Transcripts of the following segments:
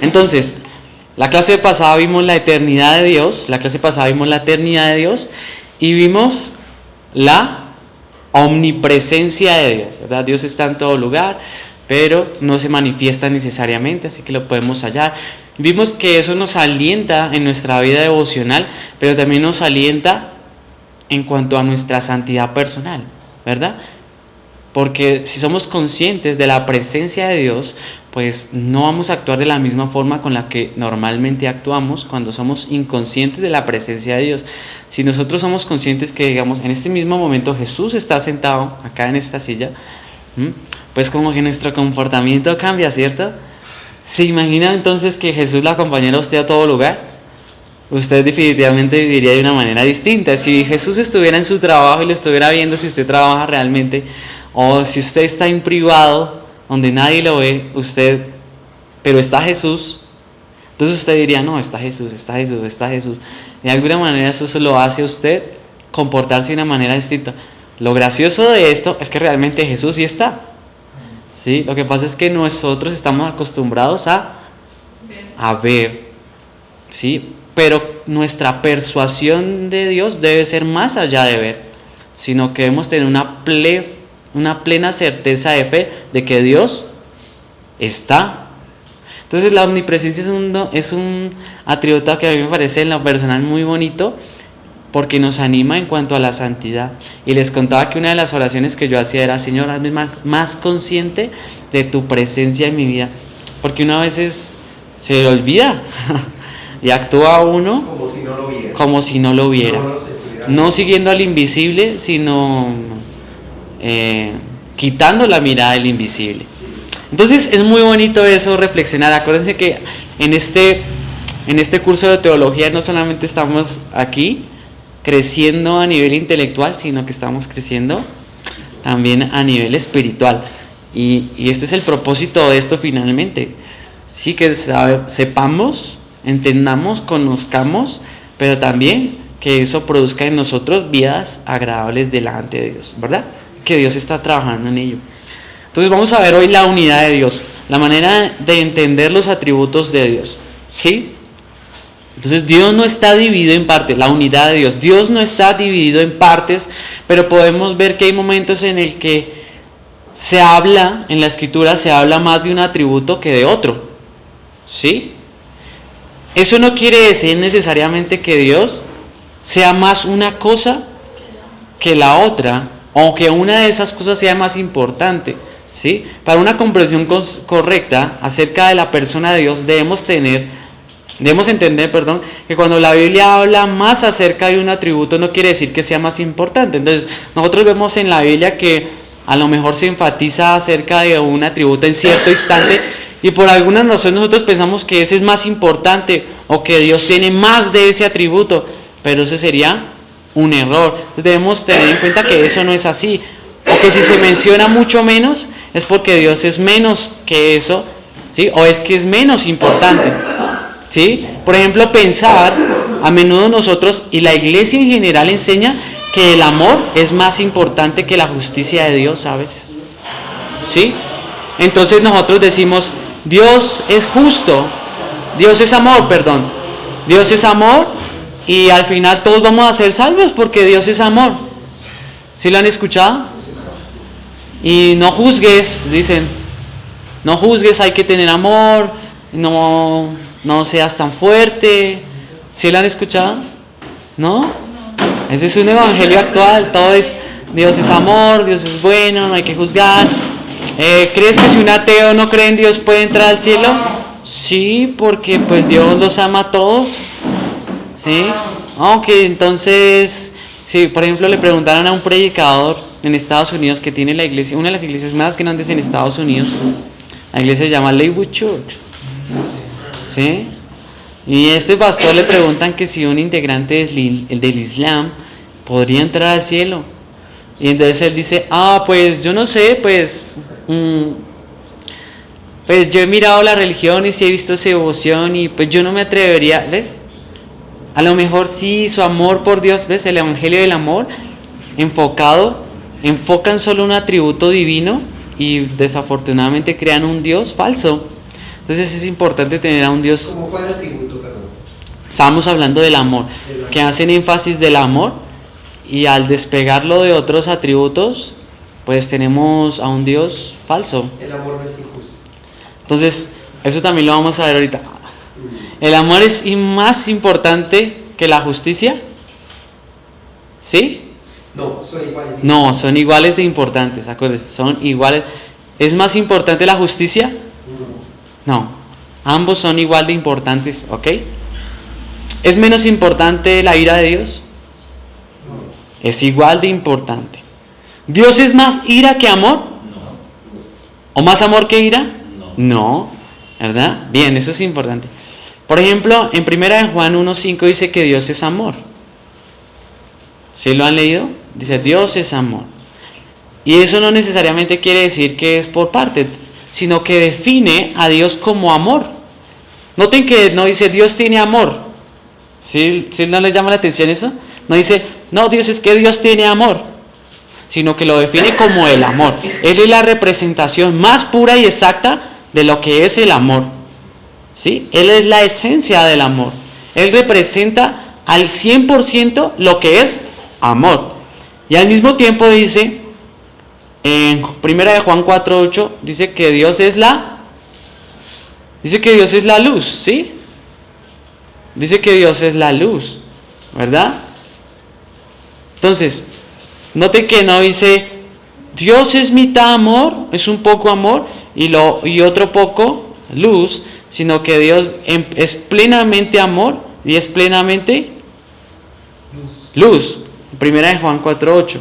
Entonces, la clase pasada vimos la eternidad de Dios, y vimos la omnipresencia de Dios, ¿verdad? Dios está en todo lugar, pero no se manifiesta necesariamente, así que lo podemos hallar. Vimos que eso nos alienta en nuestra vida devocional, pero también nos alienta en cuanto a nuestra santidad personal, ¿verdad? Porque si somos conscientes de la presencia de Dios, pues no vamos a actuar de la misma forma con la que normalmente actuamos cuando somos inconscientes de la presencia de Dios. Si nosotros somos conscientes que, digamos, en este mismo momento Jesús está sentado acá en esta silla, pues como que nuestro comportamiento cambia, ¿cierto? ¿Se imagina entonces que Jesús la acompañara a usted a todo lugar? Usted definitivamente viviría de una manera distinta. Si Jesús estuviera en su trabajo y lo estuviera viendo si usted trabaja realmente, o si usted está en privado, donde nadie lo ve, pero está Jesús, entonces usted diría, no, está Jesús. De alguna manera eso lo hace a usted comportarse de una manera distinta. Lo gracioso de esto es que realmente Jesús sí está. ¿Sí? Lo que pasa es que nosotros estamos acostumbrados a ver, ¿sí? Pero nuestra persuasión de Dios debe ser más allá de ver, sino que debemos tener una plena certeza de fe de que Dios está. Entonces la omnipresencia es un atributo que a mí me parece en lo personal muy bonito, porque nos anima en cuanto a la santidad. Y les contaba que una de las oraciones que yo hacía era: Señor, hazme más consciente de tu presencia en mi vida, porque una vez se le olvida y actúa uno como si no lo viera, no siguiendo al invisible, sino quitando la mirada del invisible. Entonces es muy bonito eso, reflexionar. Acuérdense que en este curso de teología no solamente estamos aquí creciendo a nivel intelectual, sino que estamos creciendo también a nivel espiritual. Y este es el propósito de esto finalmente. Sí, que sepamos, entendamos, conozcamos, pero también que eso produzca en nosotros vidas agradables delante de Dios, ¿verdad? Que Dios está trabajando en ello. Entonces vamos a ver hoy la unidad de Dios, la manera de entender los atributos de Dios, ¿sí? Entonces Dios no está dividido en partes, la unidad de Dios. Dios no está dividido en partes, pero podemos ver que hay momentos en el que se habla, en la Escritura se habla más de un atributo que de otro, ¿sí? Eso no quiere decir necesariamente que Dios sea más una cosa que la otra, aunque una de esas cosas sea más importante, ¿sí? Para una comprensión correcta acerca de la persona de Dios debemos entender, que cuando la Biblia habla más acerca de un atributo no quiere decir que sea más importante. Entonces, nosotros vemos en la Biblia que a lo mejor se enfatiza acerca de un atributo en cierto instante y por alguna razón nosotros pensamos que ese es más importante o que Dios tiene más de ese atributo, pero ese sería un error. Entonces, debemos tener en cuenta que eso no es así, o que si se menciona mucho menos es porque Dios es menos que eso, ¿sí? O es que es menos importante, ¿sí? Por ejemplo, pensar, a menudo nosotros y la iglesia en general enseña que el amor es más importante que la justicia de Dios a veces, ¿sí? Entonces nosotros decimos, Dios es justo, Dios es amor, y al final todos vamos a ser salvos porque Dios es amor. ¿Sí lo han escuchado? Y no juzgues, dicen, no juzgues, hay que tener amor, no seas tan fuerte. ¿Sí lo han escuchado? ¿No? Ese es un evangelio actual, todo es Dios es amor, Dios es bueno, no hay que juzgar. ¿Crees que si un ateo no cree en Dios puede entrar al cielo? Sí, porque pues Dios los ama a todos. ¿Sí? Aunque entonces, sí, por ejemplo le preguntaron a un predicador en Estados Unidos que tiene la iglesia, una de las iglesias más grandes en Estados Unidos, la iglesia se llama Lakewood Church, ¿sí? Y a este pastor le preguntan que si un integrante del Islam podría entrar al cielo. Y entonces él dice, pues yo no sé, pues yo he mirado las religiones y he visto su devoción y pues yo no me atrevería, ¿ves? A lo mejor sí, su amor por Dios, ¿ves? El evangelio del amor enfocan solo un atributo divino y desafortunadamente crean un Dios falso. Entonces es importante tener a un Dios. ¿Cómo fue el atributo, perdón? Estábamos hablando del amor, que hacen énfasis del amor, y al despegarlo de otros atributos, pues tenemos a un Dios falso. El amor no es injusto. Entonces, eso también lo vamos a ver ahorita. ¿El amor es más importante que la justicia? ¿Sí? No, son iguales. No, son iguales de importantes, acuérdense, son iguales. ¿Es más importante la justicia? No, ambos son igual de importantes, ¿ok? ¿Es menos importante la ira de Dios? No. Es igual de importante. ¿Dios es más ira que amor? No. ¿O más amor que ira? No. No, ¿verdad? Bien, eso es importante. Por ejemplo, en 1 Juan 1:5 dice que Dios es amor. ¿Sí lo han leído? Dice Dios es amor. Y eso no necesariamente quiere decir que es por parte, sino que define a Dios como amor. Noten que no dice Dios tiene amor. ¿Sí no les llama la atención eso? No dice, no, Dios es que Dios tiene amor, sino que lo define como el amor. Él es la representación más pura y exacta de lo que es el amor. ¿Sí? Él es la esencia del amor. Él representa al 100% lo que es amor. Y al mismo tiempo dice, en 1 Juan 4:8, dice que Dios es la luz, ¿sí? Dice que Dios es la luz, ¿verdad? Entonces, note que no dice Dios es mitad amor, es un poco amor y otro poco luz, sino que Dios es plenamente amor y es plenamente luz. 1 Juan 4:8.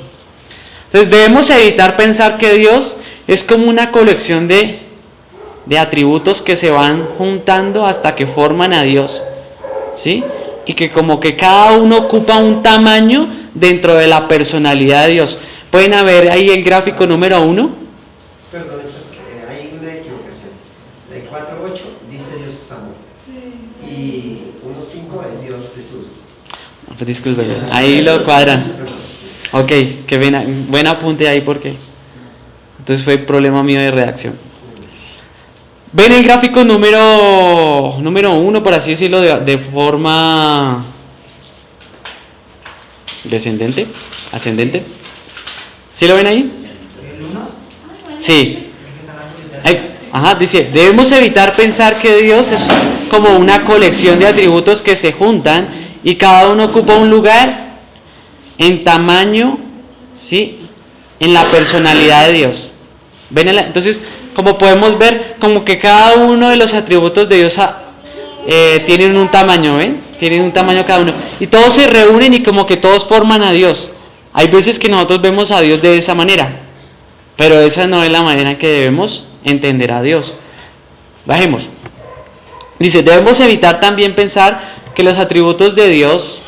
Entonces debemos evitar pensar que Dios es como una colección de atributos que se van juntando hasta que forman a Dios, ¿sí? Y que como que cada uno ocupa un tamaño dentro de la personalidad de Dios. ¿Pueden ver ahí el gráfico número 1? Perdón, hay una equivocación. El 4:8 dice Dios es amor. Sí. Y 1:5 es Dios es luz. Pues disculpen, ahí lo cuadran. Ok, que buen apunte ahí porque entonces fue problema mío de redacción. Ven el gráfico número 1, por así decirlo, de forma descendente, ascendente. ¿Sí lo ven ahí? ¿El 1? Sí. Dice, debemos evitar pensar que Dios es como una colección de atributos que se juntan y cada uno ocupa un lugar en tamaño, ¿sí? En la personalidad de Dios. Entonces, como podemos ver, como que cada uno de los atributos de Dios tienen un tamaño, ¿ven? Tienen un tamaño cada uno. Y todos se reúnen y como que todos forman a Dios. Hay veces que nosotros vemos a Dios de esa manera, pero esa no es la manera en que debemos entender a Dios. Bajemos. Dice, debemos evitar también pensar que los atributos de Dios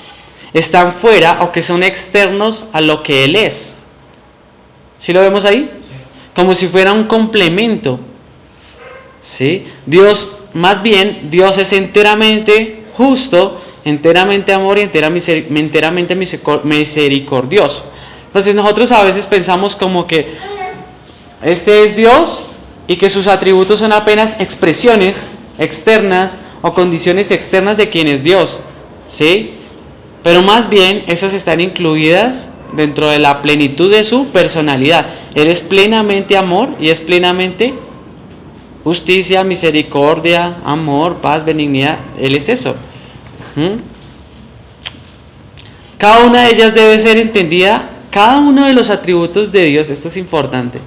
están fuera o que son externos a lo que Él es. ¿Sí lo vemos ahí? Como si fuera un complemento. ¿Sí? Más bien, Dios es enteramente justo, enteramente amor y enteramente misericordioso. Entonces nosotros a veces pensamos como que este es Dios y que sus atributos son apenas expresiones externas o condiciones externas de quién es Dios. ¿Sí? Pero más bien esas están incluidas dentro de la plenitud de su personalidad. Él es plenamente amor y es plenamente justicia, misericordia, amor, paz, benignidad. Él es eso. Cada una de ellas debe ser entendida. Cada uno de los atributos de Dios, esto es importante,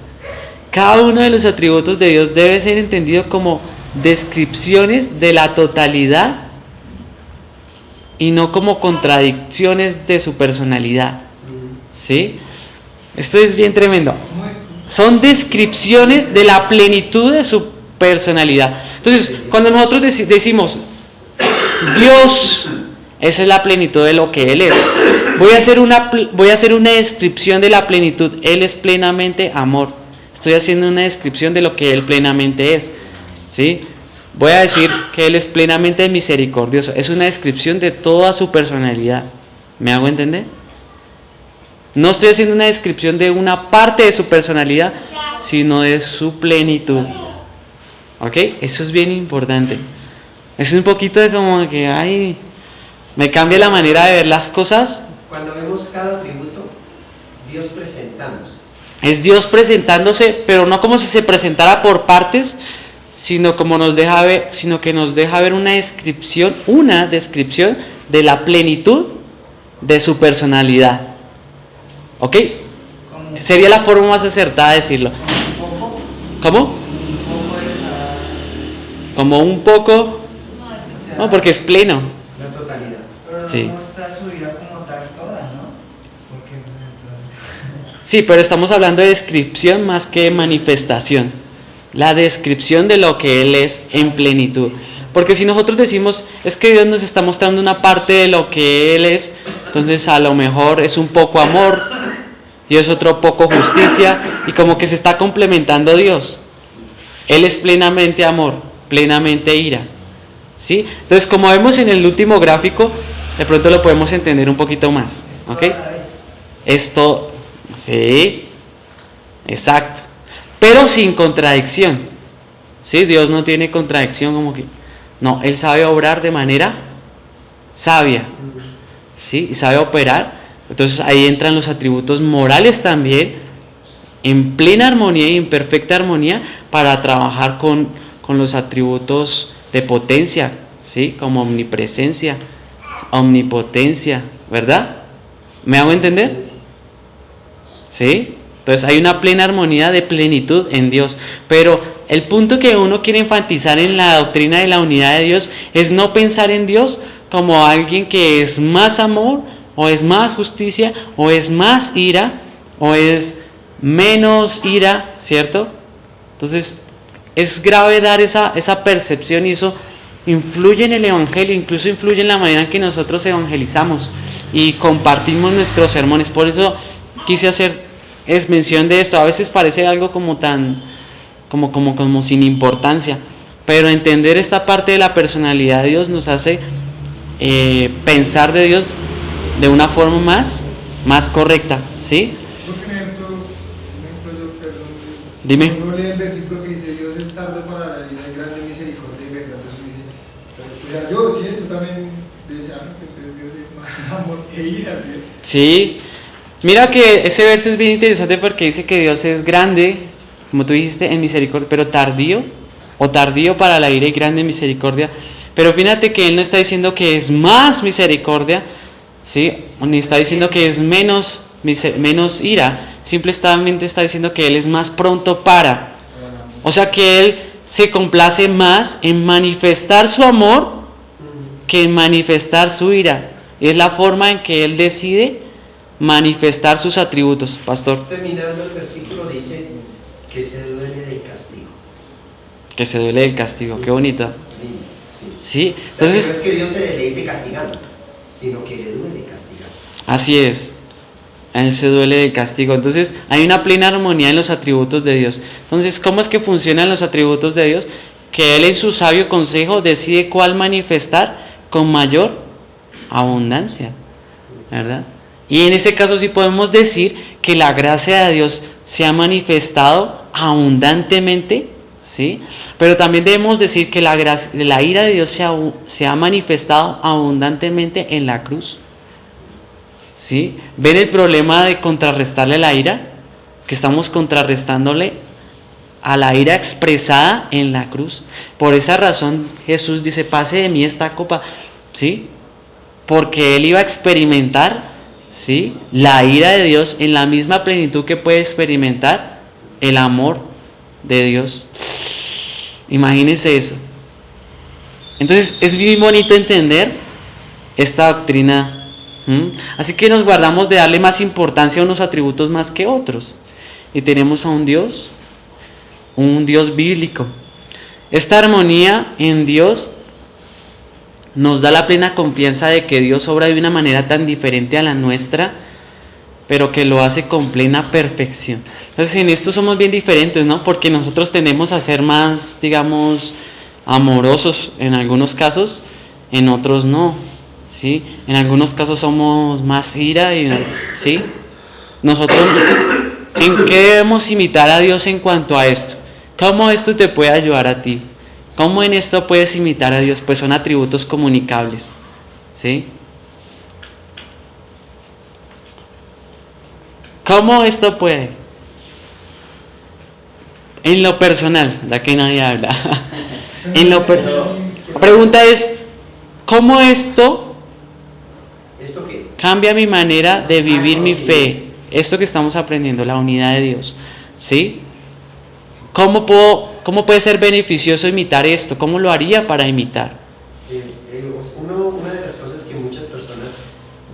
cada uno de los atributos de Dios debe ser entendido como descripciones de la totalidad y no como contradicciones de su personalidad. ¿Sí? Esto es bien tremendo. Son descripciones de la plenitud de su personalidad. Entonces, cuando nosotros decimos Dios, esa es la plenitud de lo que Él es. Voy a hacer una descripción de la plenitud. Él es plenamente amor. Estoy haciendo una descripción de lo que Él plenamente es. ¿Sí? Voy a decir que Él es plenamente misericordioso. Es una descripción de toda su personalidad. ¿Me hago entender? No estoy haciendo una descripción de una parte de su personalidad, sino de su plenitud. ¿Ok? Eso es bien importante. Es un poquito de como que, ay, me cambia la manera de ver las cosas. Cuando vemos cada atributo, Dios presentándose. Es Dios presentándose, pero no como si se presentara por partes, sino como nos deja ver, sino que nos deja ver una descripción de la plenitud de su personalidad. ¿Ok? Sería la forma más acertada de decirlo. ¿Cómo? Como un poco, no, porque es pleno. La totalidad. Pero no Sí. muestra su vida como tal toda, ¿no? Porque Sí, pero estamos hablando de descripción más que de manifestación. La descripción de lo que Él es en plenitud. Porque si nosotros decimos, es que Dios nos está mostrando una parte de lo que Él es, entonces a lo mejor es un poco amor, Dios es otro poco justicia, y como que se está complementando Dios. Él es plenamente amor, plenamente ira. ¿Sí? Entonces, como vemos en el último gráfico, de pronto lo podemos entender un poquito más. ¿Ok? Esto, sí, exacto. Pero sin contradicción. ¿Sí? Dios no tiene contradicción como que... No, Él sabe obrar de manera sabia. ¿Sí? Y sabe operar. Entonces ahí entran los atributos morales también, en plena armonía y en perfecta armonía, para trabajar con los atributos de potencia, ¿sí? Como omnipresencia, omnipotencia, ¿verdad? ¿Me hago entender? ¿Sí? Entonces hay una plena armonía de plenitud en Dios. Pero el punto que uno quiere enfatizar en la doctrina de la unidad de Dios es no pensar en Dios como alguien que es más amor, o es más justicia, o es más ira, o es menos ira, ¿cierto? Entonces es grave dar esa percepción, y eso influye en el Evangelio, incluso influye en la manera en que nosotros evangelizamos y compartimos nuestros sermones. Por eso quise hacer mención de esto. A veces parece algo como tan como sin importancia, pero entender esta parte de la personalidad de Dios nos hace pensar de Dios de una forma más correcta, ¿sí? Por ejemplo, yo, perdón, Dime. uno lee el versículo que dice: Dios es tardo para la ira y grande misericordia y verdad. Entonces dice, yo también decía, entonces Dios es más amor que ira, ¿sí? Sí, mira que ese verso es bien interesante porque dice que Dios es grande, como tú dijiste, en misericordia, pero tardío para la ira y grande en misericordia. Pero fíjate que Él no está diciendo que es más misericordia, ¿sí? Ni está diciendo que es menos ira, simplemente está diciendo que Él es más pronto para. O sea que Él se complace más en manifestar su amor que en manifestar su ira. Es la forma en que Él decide manifestar sus atributos, pastor. Terminando el versículo dice que se duele del castigo. Que se duele del castigo, qué bonito. Sí, O sea, entonces, que no es que Dios se deleite castigando, sino que le duele castigar. así es. Él se duele del castigo. Entonces, hay una plena armonía en los atributos de Dios. Entonces, ¿cómo es que funcionan los atributos de Dios? Que Él en su sabio consejo decide cuál manifestar con mayor abundancia, ¿verdad? Y en ese caso sí podemos decir que la gracia de Dios se ha manifestado abundantemente, ¿sí? Pero también debemos decir que la ira de Dios se ha manifestado abundantemente en la cruz, ¿sí? ¿Ven el problema de contrarrestarle la ira? Que estamos contrarrestándole a la ira expresada en la cruz. Por esa razón Jesús dice: pase de mí esta copa, ¿sí? Porque Él iba a experimentar, ¿sí?, la ira de Dios en la misma plenitud que puede experimentar el amor de Dios. Imagínense eso. Entonces es bien bonito entender esta doctrina. Así que nos guardamos de darle más importancia a unos atributos más que otros. Y tenemos a un Dios bíblico. Esta armonía en Dios nos da la plena confianza de que Dios obra de una manera tan diferente a la nuestra, pero que lo hace con plena perfección. Entonces en esto somos bien diferentes, ¿no? Porque nosotros tendemos a ser más, digamos, amorosos en algunos casos, en otros no, ¿sí? En algunos casos somos más ira, ¿sí? Nosotros, ¿en qué debemos imitar a Dios en cuanto a esto? ¿Cómo esto te puede ayudar a ti? ¿Cómo en esto puedes imitar a Dios? Pues son atributos comunicables, ¿sí? ¿Cómo esto puede? En lo personal, de aquí nadie habla. La pregunta es, ¿cómo esto cambia mi manera de vivir mi fe? Esto que estamos aprendiendo, la unidad de Dios, ¿sí? ¿Cómo puede ser beneficioso imitar esto? ¿Cómo lo haría para imitar? Una de las cosas que muchas personas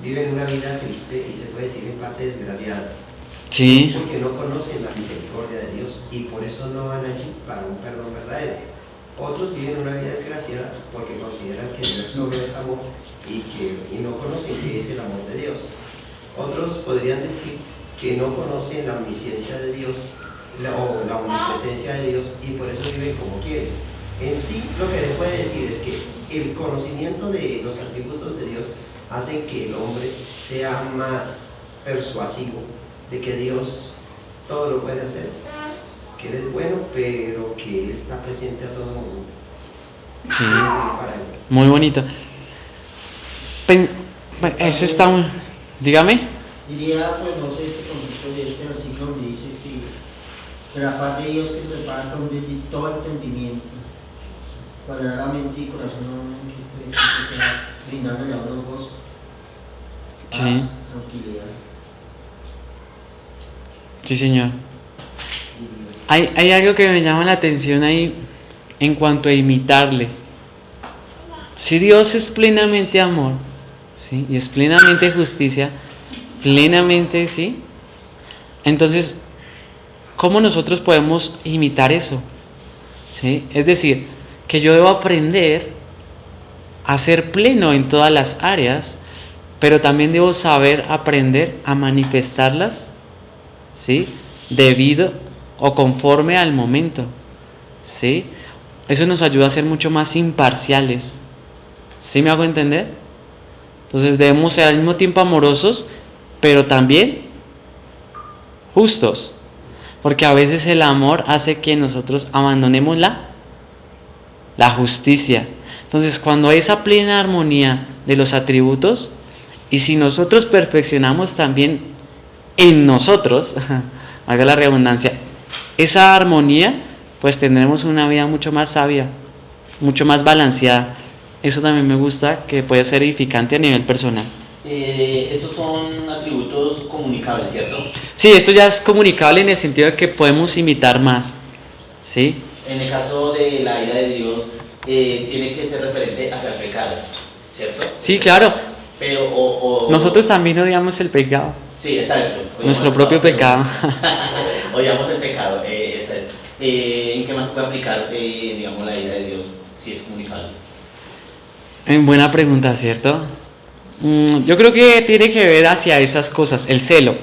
viven una vida triste y se puede decir en parte desgraciada. Sí. Es porque no conocen la misericordia de Dios y por eso no van allí para un perdón verdadero. Otros viven una vida desgraciada porque consideran que Dios solo es amor y no conocen qué es el amor de Dios. Otros podrían decir que no conocen la omnisciencia de Dios o la omnipresencia de Dios y por eso viven como quieren. En sí, lo que le puede decir es que el conocimiento de los atributos de Dios hacen que el hombre sea más persuasivo de que Dios todo lo puede hacer, que Él es bueno, pero que Él está presente a todo mundo. Sí, muy bonito. Eso está muy... Dígame. Diría, pues no sé, este concepto de este versículo donde dice que la paz de Dios que se separa todo entendimiento, guardará la mente y corazón en Cristo Jesús, brindándole a uno gozo, paz, tranquilidad. Sí, señor. Hay algo que me llama la atención ahí en cuanto a imitarle. Si Dios es plenamente amor, ¿sí? Y es plenamente justicia, plenamente, ¿sí? Entonces, ¿cómo nosotros podemos imitar eso? ¿Sí? Es decir, que yo debo aprender a ser pleno en todas las áreas, pero también debo saber aprender a manifestarlas, ¿sí? Debido o conforme al momento, ¿sí? Eso nos ayuda a ser mucho más imparciales. ¿Sí me hago entender? Entonces debemos ser al mismo tiempo amorosos, pero también justos. Porque a veces el amor hace que nosotros abandonemos la justicia. Entonces cuando hay esa plena armonía de los atributos, y si nosotros perfeccionamos también en nosotros, haga la redundancia, esa armonía, pues tendremos una vida mucho más sabia, mucho más balanceada. Eso también me gusta, que puede ser edificante a nivel personal. Estos son atributos comunicables, ¿cierto? Sí, esto ya es comunicable en el sentido de que podemos imitar más, ¿sí? En el caso de la ira de Dios, tiene que ser referente hacia el pecado, ¿cierto? Sí, claro. Pero nosotros también odiamos el pecado. Sí, exacto. Nuestro propio pecado. Odiamos el pecado. ¿En qué más se puede aplicar, digamos, la ira de Dios, si es comunicable? Buena pregunta, ¿cierto? Yo creo que tiene que ver hacia esas cosas, el celo,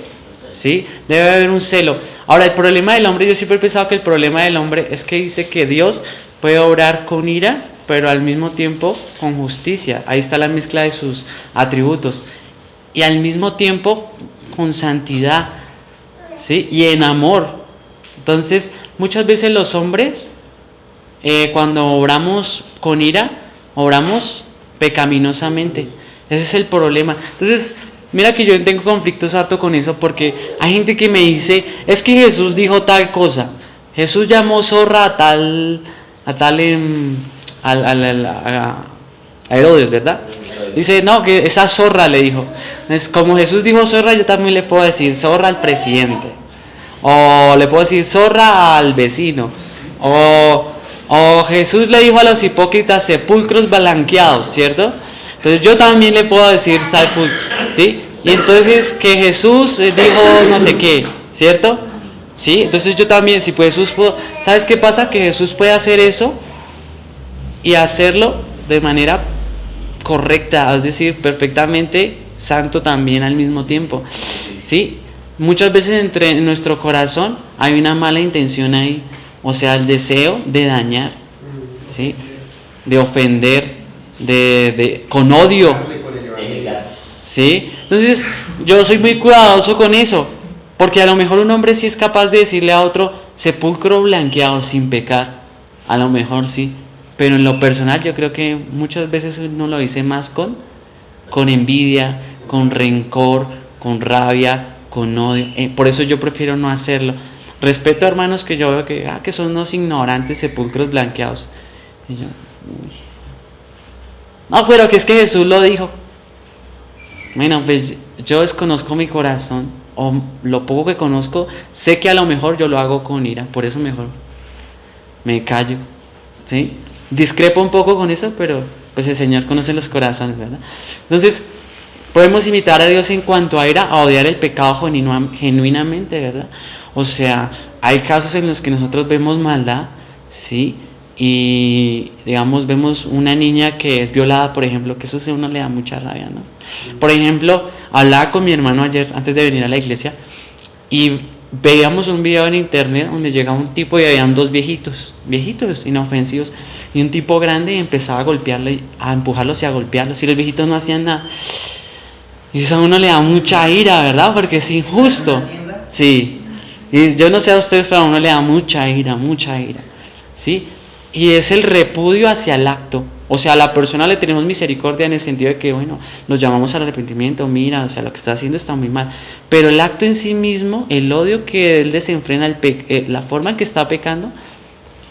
¿sí? Debe haber un celo. Ahora, el problema del hombre, yo siempre he pensado que el problema del hombre es que dice que Dios puede obrar con ira, pero al mismo tiempo con justicia. Ahí está la mezcla de sus atributos. Y al mismo tiempo con santidad, ¿sí? Y en amor. Entonces, muchas veces los hombres, cuando obramos con ira, obramos pecaminosamente. Ese es el problema. Entonces, mira que yo tengo conflictos harto con eso, porque hay gente que me dice, es que Jesús dijo tal cosa. Jesús llamó zorra a Herodes, ¿verdad? Dice, no, que esa zorra le dijo. Es como Jesús dijo zorra, yo también le puedo decir zorra al presidente. O le puedo decir zorra al vecino. O Jesús le dijo a los hipócritas sepulcros blanqueados, ¿cierto? Entonces yo también le puedo decir ¿sí? Y entonces que Jesús dijo no sé qué, ¿cierto? ¿Sí? Entonces yo también, si pues Jesús puedo... ¿Sabes qué pasa? Que Jesús puede hacer eso y hacerlo de manera correcta, es decir, perfectamente santo también al mismo tiempo, ¿sí? Muchas veces en nuestro corazón hay una mala intención ahí, o sea, el deseo de dañar, ¿sí? De ofender, con odio, ¿sí? Entonces yo soy muy cuidadoso con eso, porque a lo mejor un hombre sí es capaz de decirle a otro, sepulcro blanqueado sin pecar, a lo mejor sí, pero en lo personal yo creo que muchas veces uno lo dice más con envidia, con rencor, con rabia, con odio. Por eso yo prefiero no hacerlo. Respeto a hermanos que yo veo que son unos ignorantes, sepulcros blanqueados. Y yo, no, pero que es que Jesús lo dijo. Bueno, pues yo desconozco mi corazón, o lo poco que conozco, sé que a lo mejor yo lo hago con ira, por eso mejor me callo, ¿sí? Discrepo un poco con eso, pero pues el Señor conoce los corazones, ¿verdad? Entonces, podemos imitar a Dios en cuanto a ira, a odiar el pecado genuinamente, ¿verdad? O sea, hay casos en los que nosotros vemos maldad, ¿sí? Y digamos, vemos una niña que es violada, por ejemplo, que eso a uno le da mucha rabia, ¿no? Por ejemplo, hablaba con mi hermano ayer, antes de venir a la iglesia, y veíamos un video en internet donde llegaba un tipo y habían dos viejitos, inofensivos, y un tipo grande y empezaba a golpearlo, a empujarlos y a golpearlos, y los viejitos no hacían nada. Y eso a uno le da mucha ira, ¿verdad? Porque es injusto. Sí. Y yo no sé a ustedes, pero a uno le da mucha ira, ¿sí? Y es el repudio hacia el acto. O sea, a la persona le tenemos misericordia en el sentido de que, bueno, nos llamamos al arrepentimiento, mira, o sea, lo que está haciendo está muy mal. Pero el acto en sí mismo, el odio que él desenfrena, la forma en que está pecando,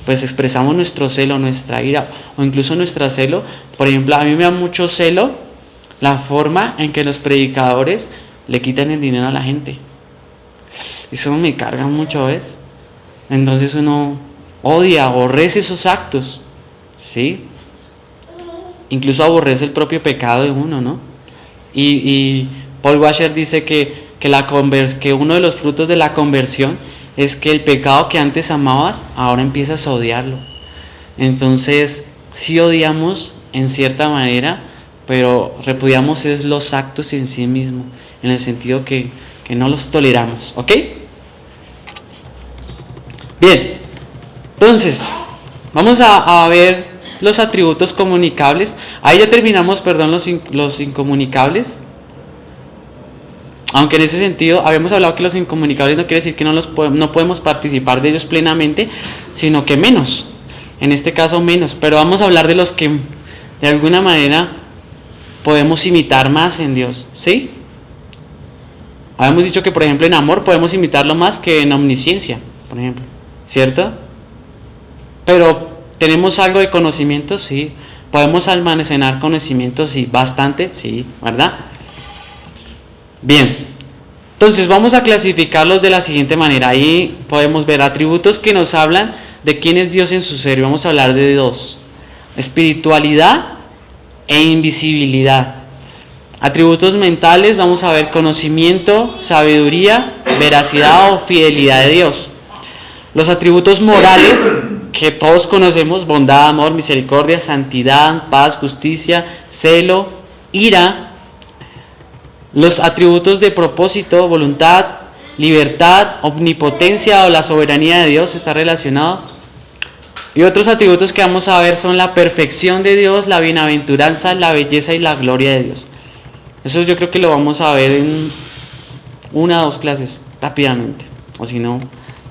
pues expresamos nuestro celo, nuestra ira, o incluso nuestra celo. Por ejemplo, a mí me da mucho celo la forma en que los predicadores le quitan el dinero a la gente. Eso me carga mucho, ¿ves? Entonces uno odia, aborrece esos actos, ¿sí? Incluso aborrece el propio pecado de uno, ¿no? Y Paul Washer dice que uno de los frutos de la conversión es que el pecado que antes amabas, ahora empiezas a odiarlo. Entonces, sí odiamos en cierta manera, pero repudiamos es los actos en sí mismo, en el sentido que no los toleramos, ¿ok? Bien, entonces, vamos a ver los atributos comunicables. Ahí ya terminamos, los incomunicables. Aunque en ese sentido, habíamos hablado que los incomunicables no quiere decir que no podemos participar de ellos plenamente, sino que menos. En este caso menos, pero vamos a hablar de los que de alguna manera podemos imitar más en Dios, ¿sí? Habíamos dicho que, por ejemplo, en amor podemos imitarlo más que en omnisciencia, por ejemplo, ¿cierto? Pero ¿tenemos algo de conocimiento? Sí. ¿Podemos almacenar conocimiento? Sí. ¿Bastante? Sí, ¿verdad? Bien. Entonces vamos a clasificarlos de la siguiente manera. Ahí podemos ver atributos que nos hablan de quién es Dios en su ser. Vamos a hablar de dos: espiritualidad e invisibilidad. Atributos mentales, vamos a ver conocimiento, sabiduría, veracidad o fidelidad de Dios. Los atributos morales, que todos conocemos: bondad, amor, misericordia, santidad, paz, justicia, celo, ira. Los atributos de propósito, voluntad, libertad, omnipotencia o la soberanía de Dios está relacionado. Y otros atributos que vamos a ver son la perfección de Dios, la bienaventuranza, la belleza y la gloria de Dios. Eso yo creo que lo vamos a ver en 1 o 2 clases rápidamente, o si no,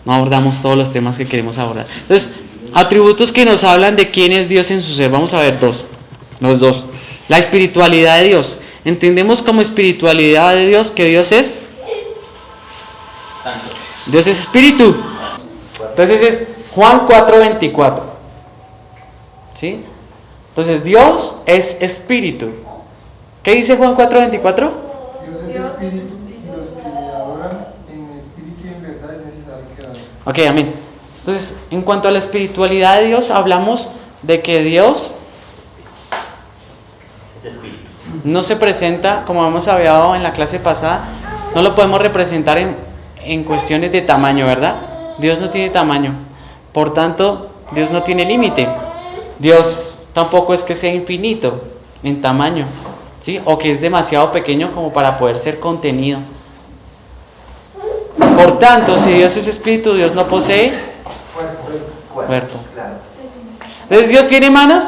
no abordamos todos los temas que queremos abordar. Entonces, atributos que nos hablan de quién es Dios en su ser. Vamos a ver los dos. La espiritualidad de Dios. Entendemos como espiritualidad de Dios que Dios es Santo. Dios es espíritu. Entonces es Juan 4:24. ¿Sí? Entonces Dios es espíritu. ¿Qué dice Juan 4:24? Dios es espíritu y los que le adoran en espíritu y en verdad es necesario que adoren. Ok, amén. Entonces, en cuanto a la espiritualidad de Dios, hablamos de que Dios Es espíritu. no se presenta, como hemos hablado en la clase pasada, no lo podemos representar en cuestiones de tamaño, ¿verdad? Dios no tiene tamaño, por tanto, Dios no tiene límite. Dios tampoco es que sea infinito en tamaño, ¿sí? O que es demasiado pequeño como para poder ser contenido. Por tanto, si Dios es espíritu, Dios no posee cuerpo. Claro. Entonces, ¿Dios tiene manos?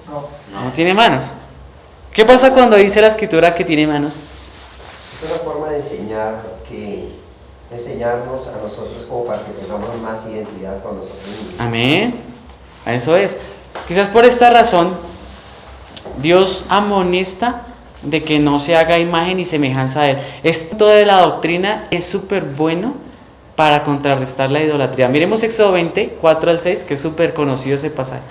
No. No tiene manos. ¿Qué pasa cuando dice la escritura que tiene manos? Es una forma de enseñar que enseñarnos a nosotros como para que tengamos más identidad con nosotros mismos. Amén. Eso es. Quizás por esta razón Dios amonesta de que no se haga imagen y semejanza a Él. Esto de la doctrina es súper bueno para contrarrestar la idolatría. Miremos Éxodo 20, 4 al 6, que es súper conocido ese pasaje.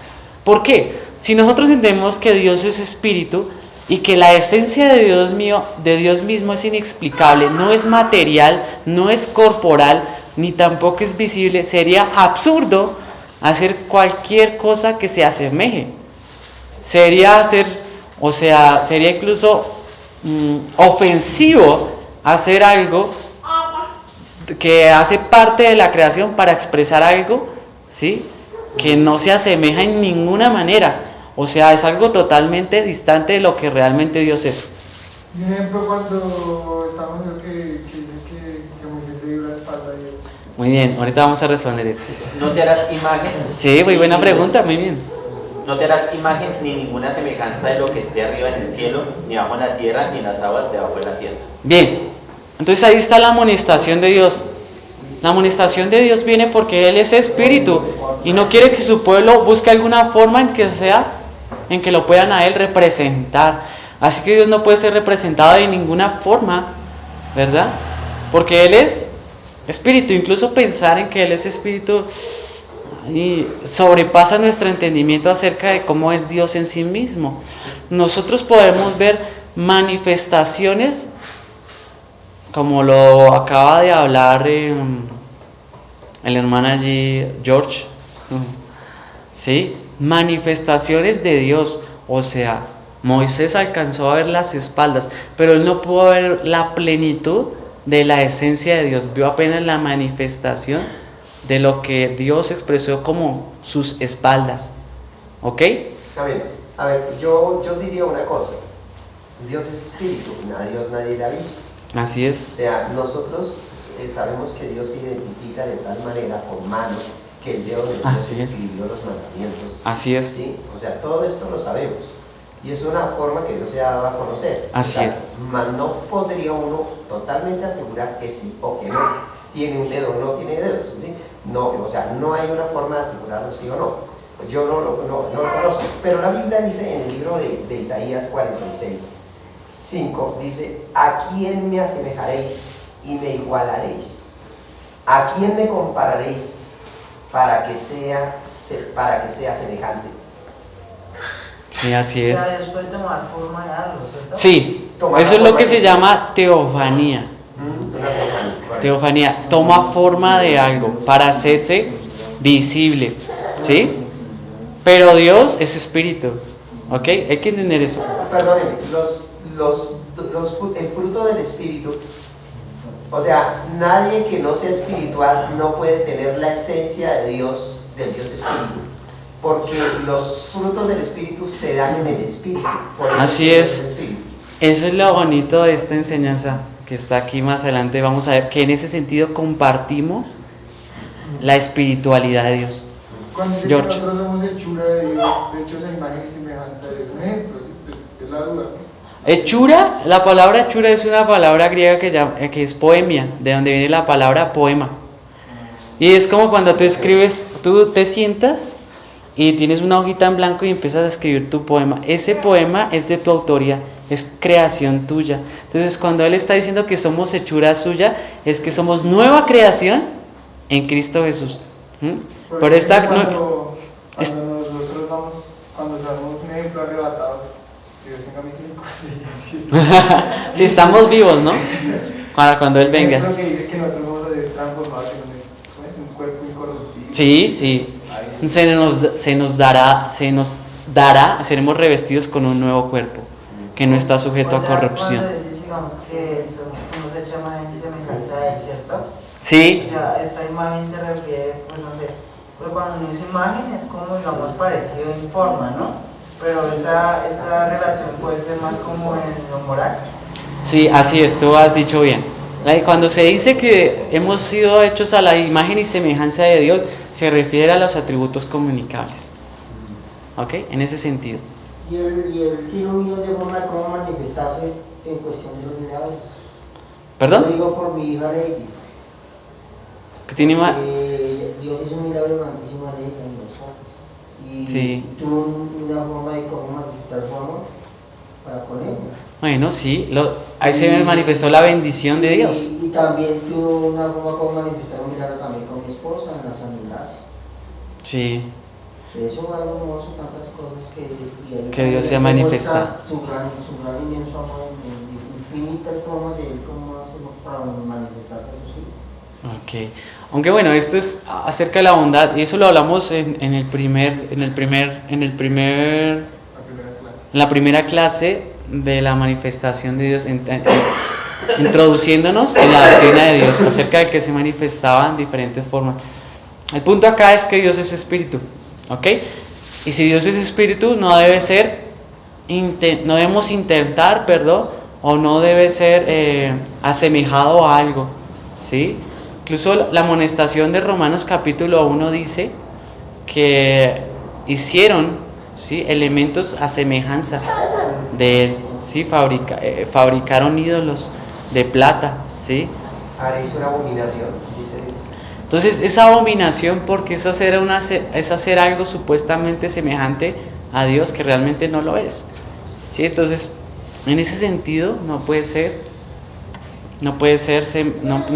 ¿Por qué? Si nosotros entendemos que Dios es espíritu y que la esencia de Dios mismo es inexplicable, no es material, no es corporal, ni tampoco es visible, sería absurdo hacer cualquier cosa que se asemeje. Sería incluso ofensivo hacer algo que hace parte de la creación para expresar algo, ¿sí?, que no se asemeja en ninguna manera. O sea, es algo totalmente distante de lo que realmente Dios es. Un ejemplo, cuando estábamos viendo que dice que Moisés le dio la espalda y... Muy bien, ahorita vamos a responder eso. No te harás imagen. Sí, muy buena pregunta, muy bien. No te harás imagen ni ninguna semejanza de lo que esté arriba en el cielo, ni abajo en la tierra, ni en las aguas debajo de la tierra. Bien, entonces ahí está la amonestación de Dios. La amonestación de Dios viene porque Él es espíritu y no quiere que su pueblo busque alguna forma en que lo puedan a Él representar. Así que Dios no puede ser representado de ninguna forma, ¿verdad? Porque Él es espíritu. Incluso pensar en que Él es espíritu y sobrepasa nuestro entendimiento acerca de cómo es Dios en sí mismo. Nosotros podemos ver manifestaciones, como lo acaba de hablar el hermano allí, George, ¿sí? Manifestaciones de Dios. O sea, Moisés alcanzó a ver las espaldas, pero él no pudo ver la plenitud de la esencia de Dios. Vio apenas la manifestación de lo que Dios expresó como sus espaldas. ¿Ok? A ver, yo diría una cosa. Dios es espíritu, a Dios nadie le ha visto. Así es. O sea, nosotros sabemos que Dios se identifica de tal manera con manos que el dedo de Dios escribió los mandamientos. Así es. ¿Sí? O sea, todo esto lo sabemos. Y es una forma que Dios se ha dado a conocer. Así es. Mas no podría uno totalmente asegurar que sí o que no. Tiene un dedo o no tiene dedos. ¿Sí? No, o sea, no hay una forma de asegurarlo sí o no. Yo no lo conozco. Pero la Biblia dice en el libro de Isaías 46:5, dice: ¿a quién me asemejaréis y me igualaréis? ¿A quién me compararéis para que sea semejante? Sí, así es. O sea, Dios puede tomar forma de algo, ¿cierto? Sí, eso es lo que se llama teofanía. Teofanía, toma forma de algo para hacerse visible, ¿sí? Pero Dios es espíritu, ¿ok? Hay que entender eso. Perdónenme, el fruto del espíritu, o sea, nadie que no sea espiritual no puede tener la esencia de Dios, del Dios espíritu, porque los frutos del espíritu se dan en el espíritu. Por eso así es. Eso es lo bonito de esta enseñanza que está aquí más adelante. Vamos a ver que en ese sentido compartimos la espiritualidad de Dios. Cuando dice George. que nosotros somos hechura de Dios, hechos a imagen y semejanza de Dios, un ejemplo, es la duda, ¿no? Hechura, la palabra hechura es una palabra griega que es poemia, de donde viene la palabra poema. Y es como cuando tú escribes, tú te sientas y tienes una hojita en blanco y empiezas a escribir tu poema. Ese poema es de tu autoría, es creación tuya. Entonces, cuando Él está diciendo que somos hechura suya, es que somos nueva creación en Cristo Jesús. Por esta cuando nosotros vamos, cuando somos un ejemplo arrebatados, Dios tenga misericordia. si estamos vivos, ¿no? Para cuando Él venga. Es lo que dice que nosotros vamos a ser transformados en un cuerpo incorruptible. Sí. Se nos dará, seremos revestidos con un nuevo cuerpo que no está sujeto a corrupción. Cuando digamos que somos hechos a imagen y semejanza de Él, ¿cierto? Sí. O sea, esta imagen se refiere, pues no sé, porque cuando uno dice imagen es como, digamos, parecido en forma, ¿no? Pero esa relación puede ser más como en lo moral. Sí, así es, tú has dicho bien. Cuando se dice que hemos sido hechos a la imagen y semejanza de Dios, se refiere a los atributos comunicables. ¿Ok? En ese sentido. Y él tiene un millón de formas de cómo manifestarse en cuestiones de los milagros. ¿Perdón? Lo digo por mi hija Lady. Que tiene más... Dios hizo un milagro grandísimo en nosotros. Y Sí. tuvo una forma de cómo manifestar su amor para con ella. Bueno, sí, ahí se manifestó la bendición de Dios. Y también tuvo una forma como manifestar un milagro también con mi esposa en la San Ignacio. Sí. Eso fue algo hermoso, tantas cosas Que Dios se ha manifestado. Su gran inmenso amor en infinitas formas de él, cómo hacemos para manifestarse a sus hijos. Ok. Aunque bueno, esto es acerca de la bondad, y eso lo hablamos en la primera clase de la manifestación de Dios, introduciéndonos en la doctrina de Dios, acerca de que se manifestaba en diferentes formas. El punto acá es que Dios es espíritu, ¿ok? Y si Dios es espíritu, no debemos intentar, o no debe ser asemejado a algo, ¿sí? Incluso la amonestación de Romanos capítulo 1 dice que hicieron, ¿sí?, elementos a semejanza de él, ¿sí? Fabricaron ídolos de plata, ¿sí? Haréis una abominación, dice Dios. Entonces esa abominación, porque es hacer algo supuestamente semejante a Dios que realmente no lo es, ¿sí? Entonces en ese sentido no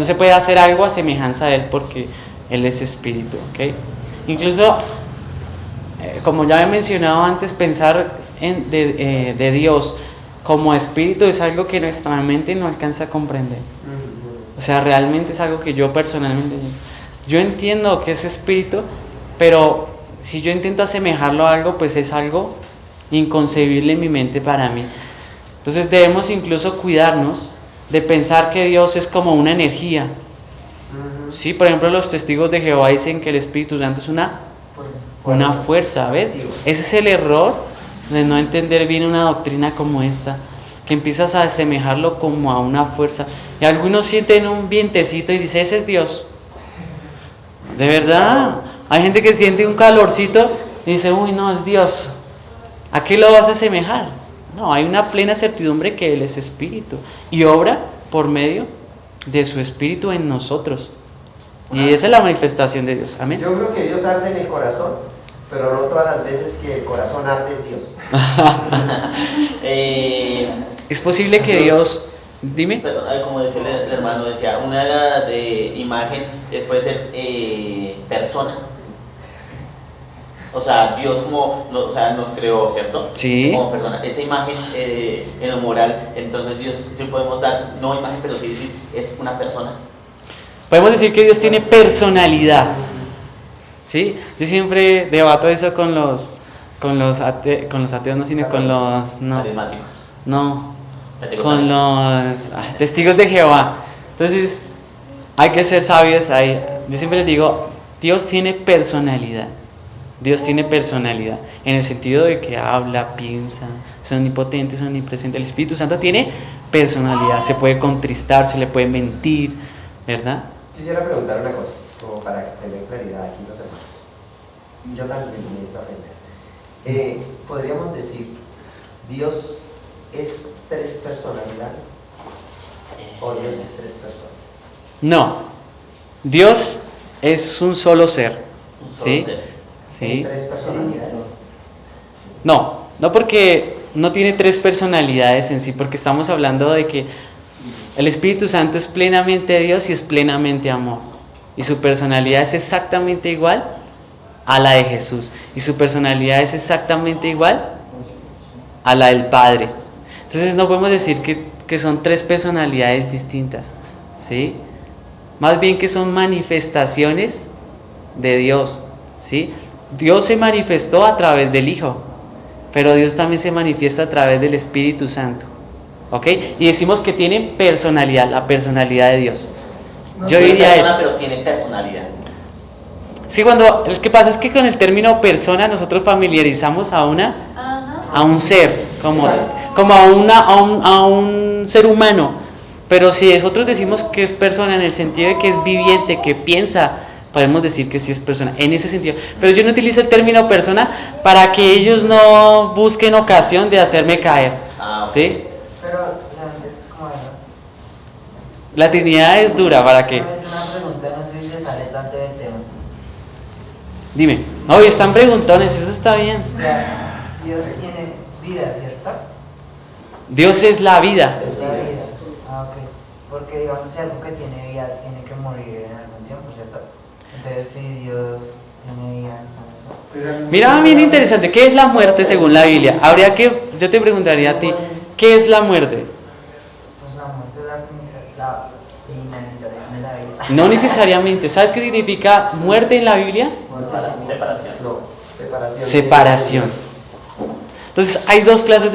se puede hacer algo a semejanza de Él porque Él es espíritu, ¿ok? Incluso, como ya he mencionado antes, pensar de Dios como espíritu es algo que nuestra mente no alcanza a comprender. O sea, realmente es algo que yo personalmente... Yo entiendo que es espíritu, pero si yo intento asemejarlo a algo, pues es algo inconcebible en mi mente para mí. Entonces debemos incluso cuidarnos de pensar que Dios es como una energía. Sí, por ejemplo, los testigos de Jehová dicen que el Espíritu Santo es una fuerza, ¿ves? Ese es el error de no entender bien una doctrina como esta, que empiezas a asemejarlo como a una fuerza. Y algunos sienten un vientecito y dicen, ese es Dios. De verdad, hay gente que siente un calorcito y dice, uy, no, es Dios. ¿A qué lo vas a asemejar? No, hay una plena certidumbre que Él es espíritu y obra por medio de su espíritu en nosotros. Y esa es la manifestación de Dios. Amén. Yo creo que Dios arde en el corazón, pero no todas las veces que el corazón arde es Dios. Es posible que Dios... Dime. Pero, como decía el hermano, decía, una de imagen puede ser persona. O sea, Dios nos creó, ¿cierto? Sí. Como persona. Esa imagen en lo moral, entonces Dios sí podemos dar, no imagen, pero sí decir, es una persona. Podemos decir que Dios tiene personalidad. ¿Sí? Yo siempre debato eso con los ateos, no, sino con los... Carismáticos. No, con los testigos de Jehová. Entonces, hay que ser sabios ahí. Yo siempre les digo, Dios tiene personalidad. Dios tiene personalidad, en el sentido de que habla, piensa, es omnipotente, es omnipresente. El Espíritu Santo tiene personalidad, se puede contristar, se le puede mentir, ¿verdad? Quisiera preguntar una cosa, como para tener claridad aquí los hermanos. Yo también necesito aprender. ¿Podríamos decir, Dios es tres personalidades? ¿O Dios es tres personas? No, Dios es un solo ser. Un solo ¿sí? ser. ¿Sí? ¿Tres personalidades? No porque no tiene tres personalidades en sí, porque estamos hablando de que el Espíritu Santo es plenamente Dios y es plenamente amor. Y su personalidad es exactamente igual a la de Jesús. Y su personalidad es exactamente igual a la del Padre. Entonces no podemos decir que son tres personalidades distintas, ¿sí? Más bien que son manifestaciones de Dios, ¿sí? Dios se manifestó a través del Hijo, pero Dios también se manifiesta a través del Espíritu Santo, ¿ok? Y decimos que tiene personalidad, la personalidad de Dios. Yo diría eso. Pero tiene personalidad. Sí, lo que pasa es que con el término persona nosotros familiarizamos a un ser, como a un ser humano. Pero si nosotros decimos que es persona en el sentido de que es viviente, que piensa, podemos decir que sí es persona, en ese sentido. Pero yo no utilizo el término persona para que ellos no busquen ocasión de hacerme caer, ¿sí? Pero es como... La Trinidad es dura, ¿para qué? Es una pregunta, no sé si es sale tanto del tema. Dime. Oye, están preguntones, eso está bien. O sea, Dios tiene vida, ¿cierto? Dios es la vida. Es la vida. Ah, ok. Porque digamos, si algo que tiene vida tiene que morir en algún tiempo, ¿cierto? Entonces, si Dios tiene vida, entonces... Mira, bien interesante. ¿Qué es la muerte según la Biblia? Yo te preguntaría a ti, ¿qué es la muerte? Pues la muerte es la finalización de la vida. No necesariamente. ¿Sabes qué significa muerte en la Biblia? Separación. No, separación. Separación. Entonces hay dos clases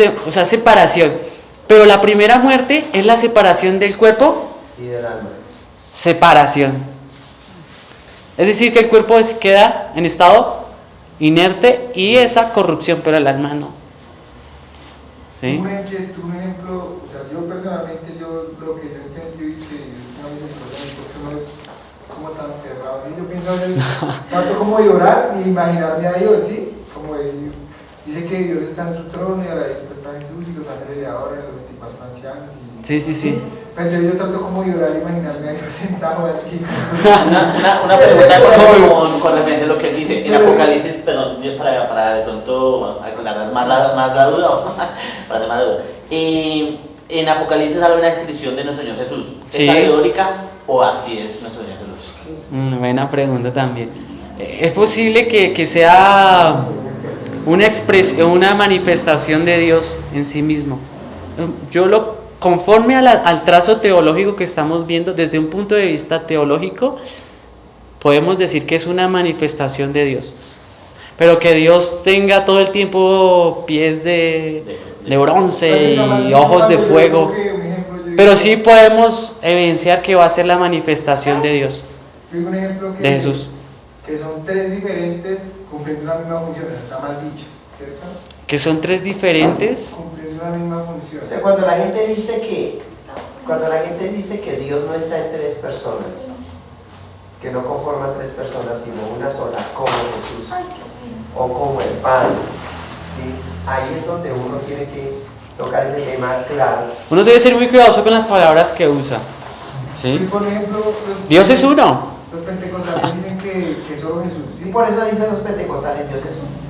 separación. Pero la primera muerte es la separación del cuerpo. Y del alma. Separación. Es decir, que el cuerpo queda en estado inerte y esa corrupción, pero el alma no. ¿Sí? Un ejemplo, o sea, yo personalmente, lo que yo entendí y que una vez me acuerdo, porque no es como tan cerrado, ¿sí? Yo pienso a veces, tanto como llorar y imaginarme a Dios, ¿sí? Como decir, dice que Dios está en su trono y a la vista está Jesús y los ángeles le adoran, los 24 ancianos. Sí. Pero yo trato como llorar y imaginarme a Dios sentado aquí. Una pregunta con referencia a lo que él dice en Apocalipsis, perdón, para de pronto aclarar más la duda, para hacer más la duda. En Apocalipsis habla una descripción de nuestro Señor Jesús. Sí. ¿Es alegórica o así es nuestro Señor Jesús? Buena pregunta también. Es posible que sea una expresión, una manifestación de Dios en sí mismo. Conforme al trazo teológico que estamos viendo, desde un punto de vista teológico, podemos decir que es una manifestación de Dios. Pero que Dios tenga todo el tiempo pies de bronce y ojos de fuego. Pero sí podemos evidenciar que va a ser la manifestación de Dios, Un ejemplo de Jesús. Que son tres diferentes cumpliendo la misma función, está mal dicho, ¿cierto? Que son tres diferentes. Cumpliendo la misma función. O sea, cuando la gente dice que Dios no está en tres personas, que no conforma tres personas, sino una sola, como Jesús, o como el Padre, ¿sí? Ahí es donde uno tiene que tocar ese tema claro. Uno debe ser muy cuidadoso con las palabras que usa. Y ¿Sí? por ejemplo, Dios es uno. Los pentecostales dicen que solo Jesús, ¿sí? Y por eso dicen los pentecostales, Dios es uno.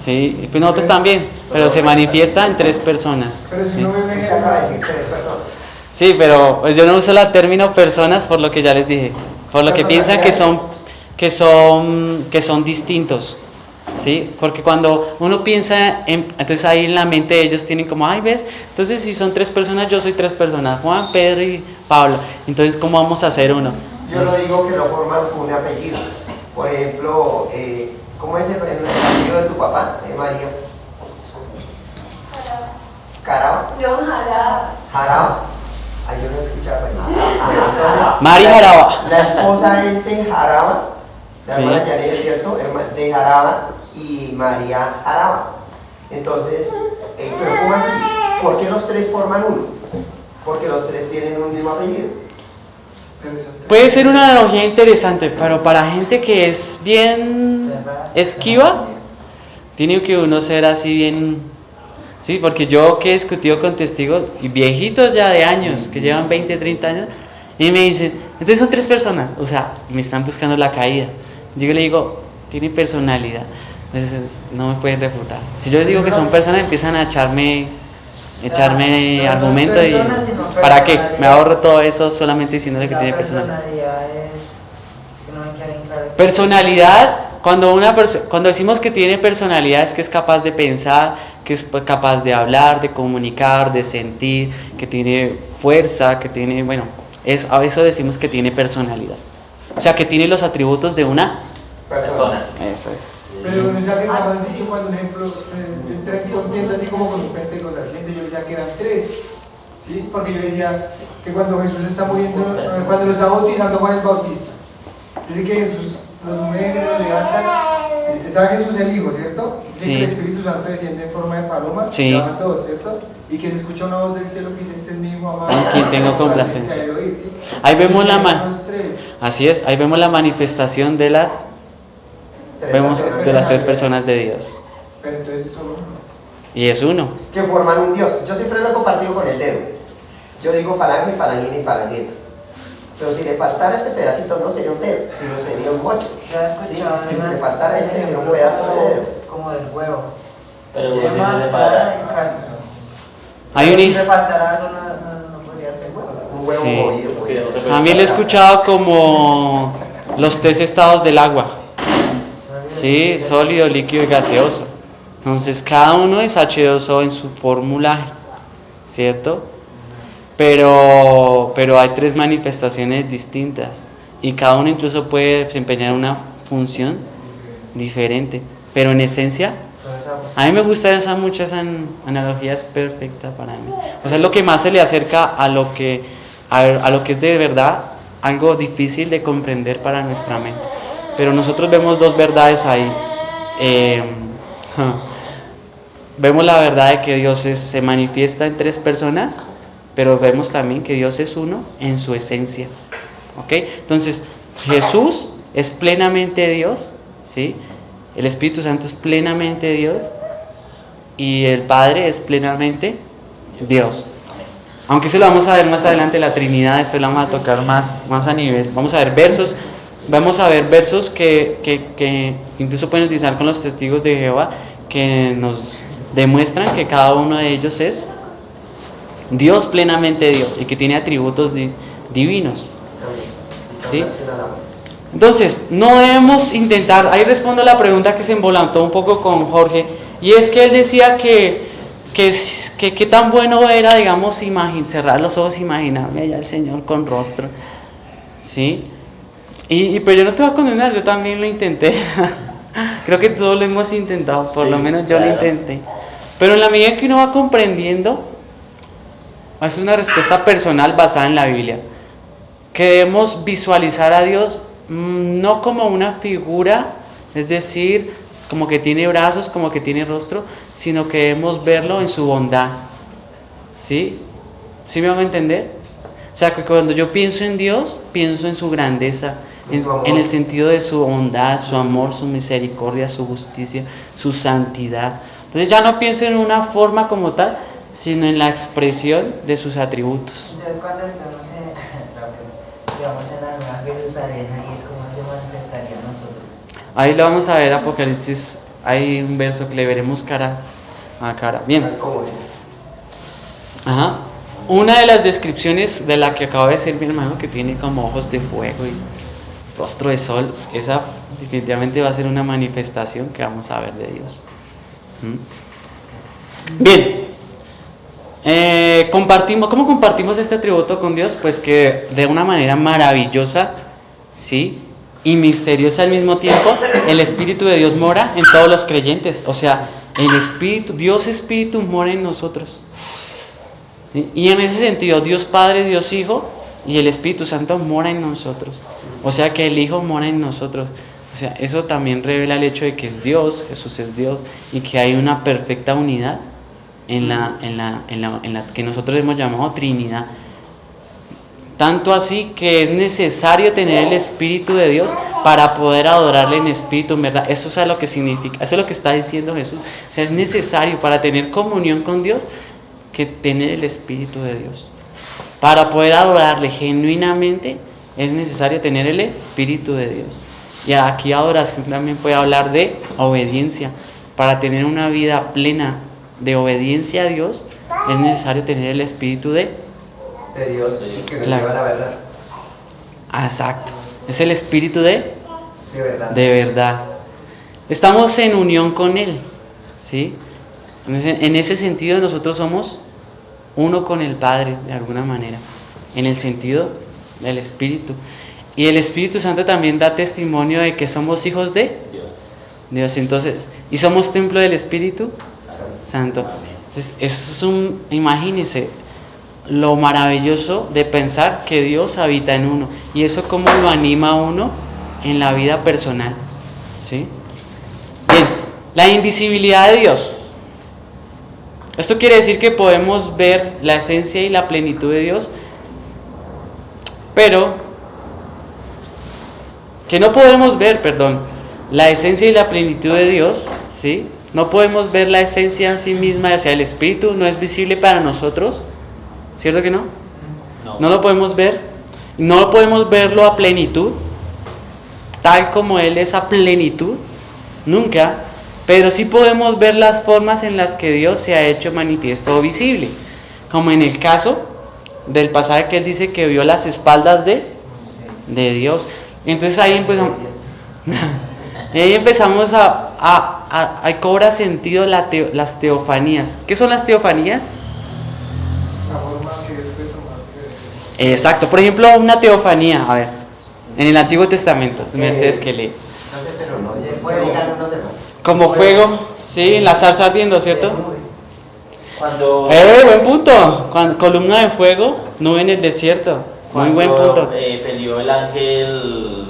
Sí, pues nosotros también, pero se manifiesta en tres personas. Pero si ¿Sí? no ve un Usted ejemplo, acaba de decir tres personas. Sí, pero pues yo no uso el término personas por lo que ya les dije, por lo que piensan que son distintos, ¿sí? Porque cuando uno piensa entonces ahí en la mente ellos tienen como, ay, ¿ves? Entonces si son tres personas, yo soy tres personas, Juan, Pedro y Pablo, entonces ¿cómo vamos a hacer uno? Yo no digo que lo forman un apellido. Por ejemplo, ¿cómo es el apellido de tu papá, María? Caraba. Yo Jaraba. Jaraba. Ay, yo no escuchaba ahí. Entonces, Mari Jaraba. La esposa es de Jaraba, la Sí. hermana Yared, ¿cierto? De Jaraba y María Jaraba. Entonces, pero ¿cómo así? ¿Por qué los tres forman uno? Porque los tres tienen un mismo apellido. Puede ser una analogía interesante, pero para gente que es bien esquiva, tiene que uno ser así bien... Sí, porque yo que he discutido con testigos y viejitos ya de años, que llevan 20, 30 años, y me dicen, entonces son tres personas, o sea, me están buscando la caída. Yo le digo, tiene personalidad, entonces no me pueden refutar. Si yo les digo que son personas, empiezan a echarme argumentos y ¿para qué? Me ahorro todo eso solamente diciéndole que tiene personalidad. Es que no me queda bien claro. Personalidad, cuando decimos que tiene personalidad es que es capaz de pensar, que es capaz de hablar, de comunicar, de sentir, que tiene fuerza, que tiene, bueno, a eso decimos que tiene personalidad. O sea, que tiene los atributos de una Persona. Eso es. pero no sé que está mal dicho cuando, un ejemplo, yo entré en consciente así como con los pentecostales, yo decía que eran tres, ¿sí? Porque yo decía que cuando Jesús está muriendo, cuando lo está bautizando Juan el Bautista, dice que Jesús los mueve, los levanta, está Jesús el Hijo, ¿cierto? Dice Sí. que el Espíritu Santo desciende en forma de paloma, Sí. y baja todos, ¿cierto? Y que se escucha una voz del cielo que dice, este es mi Hijo amado, En quien tengo al cual complacencia. desearé oír, ¿sí? Ahí vemos la Entonces, mano. los tres. Así es, ahí vemos la manifestación de las tres personas de Dios. Pero entonces es solo uno. Y es uno. Que forman un Dios. Yo siempre lo he compartido con el dedo. Yo digo falange, falangina y falangueta. pero si le faltara este pedacito no sería un dedo, sino sería un mocho. Yo he ¿sí? escuchado Que si le además faltara un este sería un ejemplo pedazo de dedo. como del huevo. Pero vos Yema, dices clara separar. y carne. Hay Pero un- si le faltara algo no podría ser huevo. Un huevo Sí, movido. porque pues. no te puedes También lo he separar. escuchado como los tres estados del agua. Sí, sólido, líquido y gaseoso. Entonces cada uno es H2O en su fórmula, ¿cierto? Pero hay tres manifestaciones distintas y cada uno incluso puede desempeñar una función diferente, pero en esencia, a mí me gusta mucho esa analogía, es perfecta para mí. O sea, es lo que más se le acerca a lo que es de verdad algo difícil de comprender para nuestra mente. Pero nosotros vemos dos verdades ahí. Vemos la verdad de que Dios se manifiesta en tres personas, pero vemos también que Dios es uno en su esencia. ¿Ok? Entonces, Jesús es plenamente Dios, ¿sí? El Espíritu Santo es plenamente Dios y el Padre es plenamente Dios. Aunque eso lo vamos a ver más adelante, la Trinidad, después la vamos a tocar más a nivel. Vamos a ver versos que incluso pueden utilizar con los testigos de Jehová, que nos demuestran que cada uno de ellos es Dios, plenamente Dios, y que tiene atributos divinos. ¿Sí? Entonces, no debemos intentar, ahí respondo a la pregunta que se embolantó un poco con Jorge, y es que él decía que tan bueno era, digamos, cerrar los ojos, imaginarme allá al Señor con rostro, ¿sí? Y pues yo no te voy a condenar, yo también lo intenté. Creo que todos lo hemos intentado, por Sí, lo menos yo lo claro. intenté. Pero en la medida que uno va comprendiendo, es una respuesta personal basada en la Biblia, que debemos visualizar a Dios no como una figura, es decir, como que tiene brazos, como que tiene rostro, sino que debemos verlo en su bondad. ¿Sí? ¿Sí me van a entender? O sea, que cuando yo pienso en Dios, pienso en su grandeza, en el sentido de su bondad, su amor, su misericordia, su justicia, su santidad. Entonces ya no pienso en una forma como tal, sino en la expresión de sus atributos. Entonces cuando estamos digamos en la Nueva Jerusalén, ahí cómo se manifestaría a nosotros. Ahí lo vamos a ver, Apocalipsis, hay un verso que le veremos cara a cara. Bien. ¿Cómo es? Ajá. Una de las descripciones de la que acaba de decir mi hermano, que tiene como ojos de fuego y rostro de sol, esa definitivamente va a ser una manifestación que vamos a ver de Dios. Bien. ¿Cómo compartimos este atributo con Dios? Pues que de una manera maravillosa, ¿sí? Y misteriosa al mismo tiempo, el Espíritu de Dios mora en todos los creyentes. O sea, el Espíritu, Dios Espíritu mora en nosotros. ¿Sí? Y en ese sentido, Dios Padre, Dios Hijo y el Espíritu Santo mora en nosotros. O sea que el Hijo mora en nosotros. O sea, eso también revela el hecho de que es Dios, Jesús es Dios, y que hay una perfecta unidad en la que nosotros hemos llamado Trinidad. Tanto así que es necesario tener el Espíritu de Dios para poder adorarle en espíritu, en verdad. Eso es lo que significa, eso es lo que está diciendo Jesús. O sea, es necesario para tener comunión con Dios que tener el Espíritu de Dios. Para poder adorarle genuinamente es necesario tener el Espíritu de Dios. Y aquí adoración también puede hablar de obediencia. Para tener una vida plena de obediencia a Dios es necesario tener el Espíritu de Dios, que nos Claro. lleva a la verdad. exacto. Es el Espíritu de De verdad. verdad. Estamos en unión con Él, ¿sí? En ese sentido nosotros somos uno con el Padre, de alguna manera, en el sentido del Espíritu. Y el Espíritu Santo también da testimonio de que somos hijos de Dios. Entonces, y somos templo del Espíritu Santo. Entonces, imagínense lo maravilloso de pensar que Dios habita en uno. Y eso cómo lo anima a uno en la vida personal. ¿Sí? Bien, la invisibilidad de Dios. Esto quiere decir que podemos ver la esencia y la plenitud de Dios, pero que no podemos ver, la esencia y la plenitud de Dios, ¿sí? No podemos ver la esencia en sí misma, o sea, el Espíritu no es visible para nosotros, ¿cierto que no? No lo podemos ver. No podemos verlo a plenitud, tal como Él es a plenitud, nunca, pero sí podemos ver las formas en las que Dios se ha hecho manifiesto o visible, como en el caso del pasaje que Él dice que vio las espaldas de Dios. Entonces ahí empezamos a cobra sentido las teofanías. ¿Qué son las teofanías? La forma que Dios puede tomar. Exacto, por ejemplo, una teofanía, a ver, en el Antiguo Testamento, ustedes que leen. No sé, pero no, digan unos hermanos. Como fuego, sí, en la salsa ardiendo, ¿cierto? Cuando Buen punto. Columna de fuego, nube en el desierto. Muy buen punto. peleó el ángel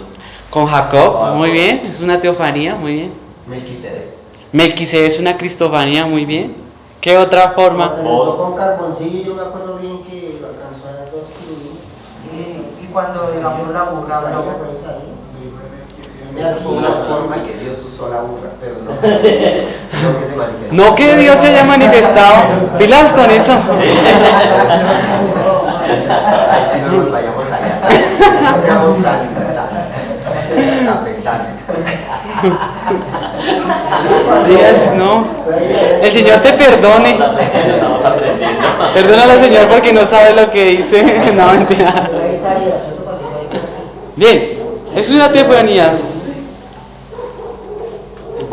Con Jacob, muy bien, es una teofanía, muy bien. Melquisedec. Melquisedec es una cristofanía, muy bien. ¿Qué otra forma? Cuando le tocó con carboncillo, yo me acuerdo bien que lo alcanzó a dar 2 kilómetros. Y cuando digamos la burra habló, Pues ahí. Esa fue una forma que Dios usó la burra, pero no que se manifestó. No que Dios se haya manifestado. Pilas con eso. Así no nos vayamos allá. No seamos tan pensantes. Dios, no. El Señor te perdone. estamos aprendiendo. Perdónalo, Señor, porque no sabe lo que dice. No, mentira. Fue Isaías, ¿cierto? Para que vaya. Bien, es una teofanía.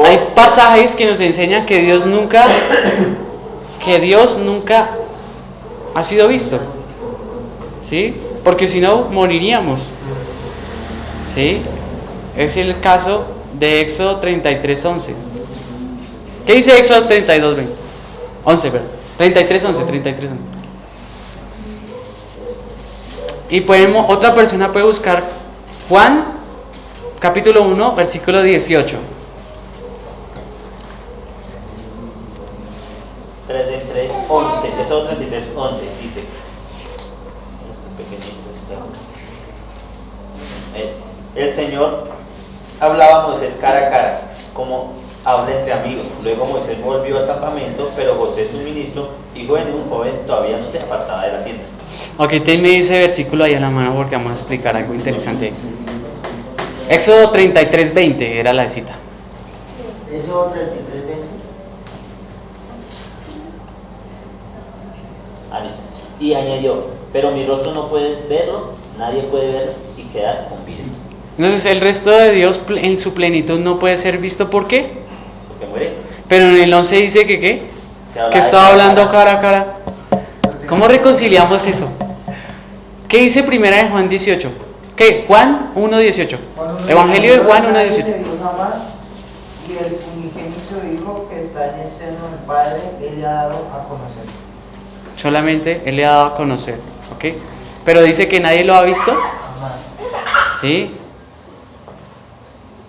Hay pasajes que nos enseñan que Dios nunca ha sido visto, ¿sí? Porque si no moriríamos, ¿sí? Es el caso de Éxodo 33:11. ¿Qué dice Éxodo 32:11? 33:11. Y otra persona puede buscar Juan capítulo 1 versículo 18. 33:11, eso 33:11 dice. El Señor hablaba a Moisés cara a cara, como habla entre amigos. Luego Moisés volvió al campamento, pero José, su ministro, hijo de un joven, todavía no se apartaba de la tienda. Ok, tenme ese versículo ahí a la mano porque vamos a explicar algo interesante. Éxodo 33:20 era la cita. Eso 33:20. Y añadió, pero mi rostro no puedes verlo, nadie puede verlo y quedar con vida. Entonces el resto de Dios en su plenitud no puede ser visto, ¿por qué? Porque muere. Pero en el 11 dice que ¿qué? habla Que de estaba hablando cara a cara. ¿Cómo reconciliamos eso? ¿Qué dice primera de Juan 18? ¿Qué? Juan 1:18. Evangelio de Juan 1:18. Y el unigénito Hijo que está en el seno del Padre, Él le ha dado a conocer. Solamente Él le ha dado a conocer, ¿ok? Pero dice que nadie lo ha visto, Jamás. ¿sí?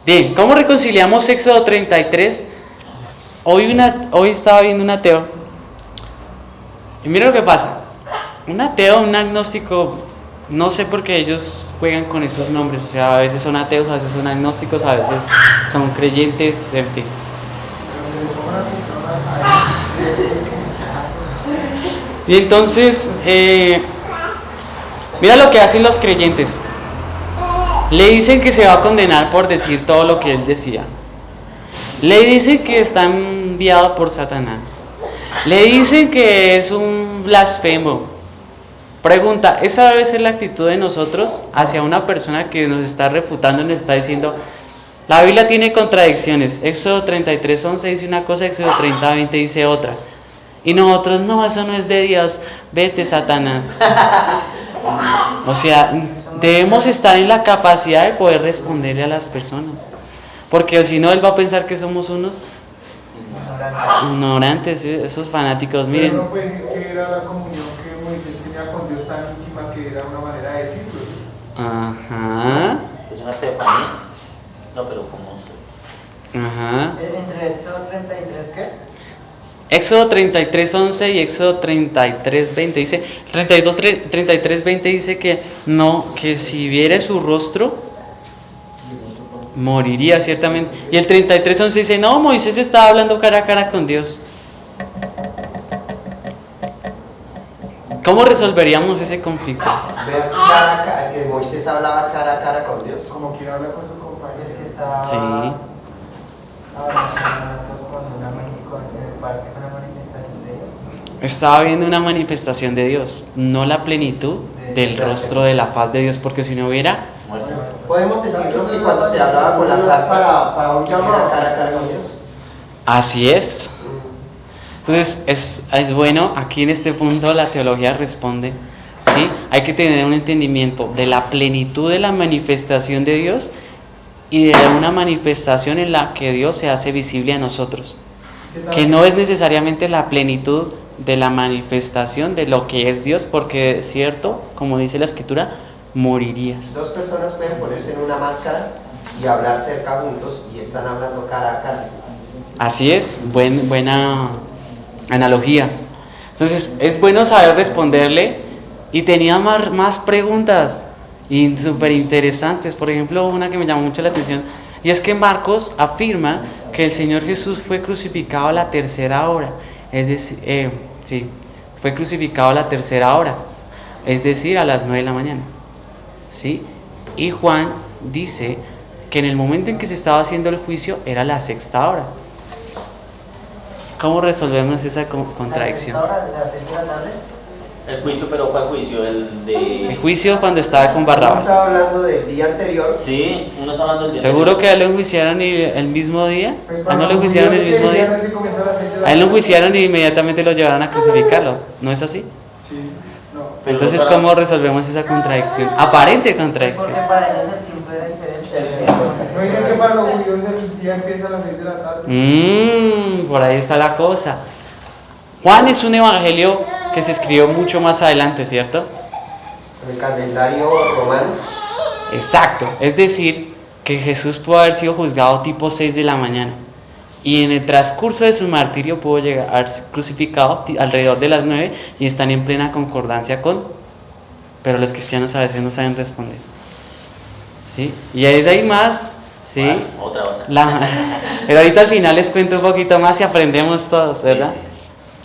Bien, ¿cómo reconciliamos Éxodo 33? Hoy estaba viendo un ateo. Y mira lo que pasa. Un ateo, un agnóstico, no sé por qué ellos juegan con esos nombres. O sea, a veces son ateos, a veces son agnósticos, a veces son creyentes, en fin. Y entonces, mira lo que hacen los creyentes. Le dicen que se va a condenar por decir todo lo que él decía. Le dicen que está enviado por Satanás. Le dicen que es un blasfemo. Pregunta, ¿esa debe ser la actitud de nosotros hacia una persona que nos está refutando y nos está diciendo, la Biblia tiene contradicciones? Éxodo 33:11 dice una cosa, Éxodo 30:20 dice otra. Y nosotros, no, eso no es de Dios, vete Satanás. O sea, debemos estar en la capacidad de poder responderle a las personas. Porque si no, él va a pensar que somos unos ignorantes, esos fanáticos. Miren. Pero no puede decir que era la comunión que Moisés tenía con Dios tan íntima que era una manera de decirlo. Ajá. Es una teofanía. No, pero como. Ajá. ¿Entre Éxodo 33 qué? Éxodo 33:11 y Éxodo 33:20 dice, 33:20 dice que no, que si viere su rostro moriría ciertamente. Y el 33:11 dice, no, Moisés estaba hablando cara a cara con Dios. ¿Cómo resolveríamos ese conflicto? Ver cara a cara, que Moisés hablaba cara a cara con Dios. Como quien habla con su compañero. Es que estaba Sí. hablando con una manifestación de Dios. Estaba viendo una manifestación de Dios, no la plenitud del rostro de la faz de Dios, porque si no hubiera, Muerto. Podemos decirlo que cuando se hablaba con la zarza para un llamado cara a cara con Dios. así es. Entonces es bueno, aquí en este punto la teología responde, ¿sí? Hay que tener un entendimiento de la plenitud de la manifestación de Dios y de una manifestación en la que Dios se hace visible a nosotros, que no es necesariamente la plenitud de la manifestación de lo que es Dios, porque es cierto, como dice la Escritura, morirías. Dos personas pueden ponerse en una máscara y hablar cerca juntos y están hablando cara a cara. Así es, buena analogía. Entonces es bueno saber responderle, y tenía más preguntas y súper interesantes. Por ejemplo, una que me llamó mucho la atención, y es que Marcos afirma que el Señor Jesús fue crucificado a la tercera hora, es decir, sí, fue crucificado a la tercera hora, es decir, a las 9 de la mañana, ¿sí? Y Juan dice que en el momento en que se estaba haciendo el juicio era la sexta hora. ¿Cómo resolvemos esa contradicción? Ahora, a las 6 de la tarde. El juicio, pero ¿cuál juicio? El El de... juicio cuando estaba con Uno Barrabás. estaba hablando del día anterior. Sí, uno está hablando del día ¿Seguro que a anterior. él lo enjuiciaron el mismo día? Pues, ¿A no lo cuando enjuiciaron el murió, mismo que ya no día? es que comienza a las 6 de la A él lo tarde. enjuiciaron y inmediatamente lo llevaron a crucificarlo. ¿No es así? Sí, no. Pero Entonces, para- ¿cómo resolvemos esa contradicción? Aparente contradicción. Porque para ellos el tiempo era diferente. No dicen que para los judíos el día empieza a las 6 de la tarde. Por ahí está la cosa. Juan es un evangelio que se escribió mucho más adelante, ¿cierto? El calendario romano. Exacto. Es decir, que Jesús pudo haber sido juzgado tipo 6 de la mañana. Y en el transcurso de su martirio pudo llegar a ser crucificado alrededor de las 9 y están en plena concordancia con... Pero los cristianos a veces no saben responder. ¿Sí? Y ahí hay más, ¿sí? Ah, otra. Pero ahorita al final les cuento un poquito más y aprendemos todos, ¿verdad?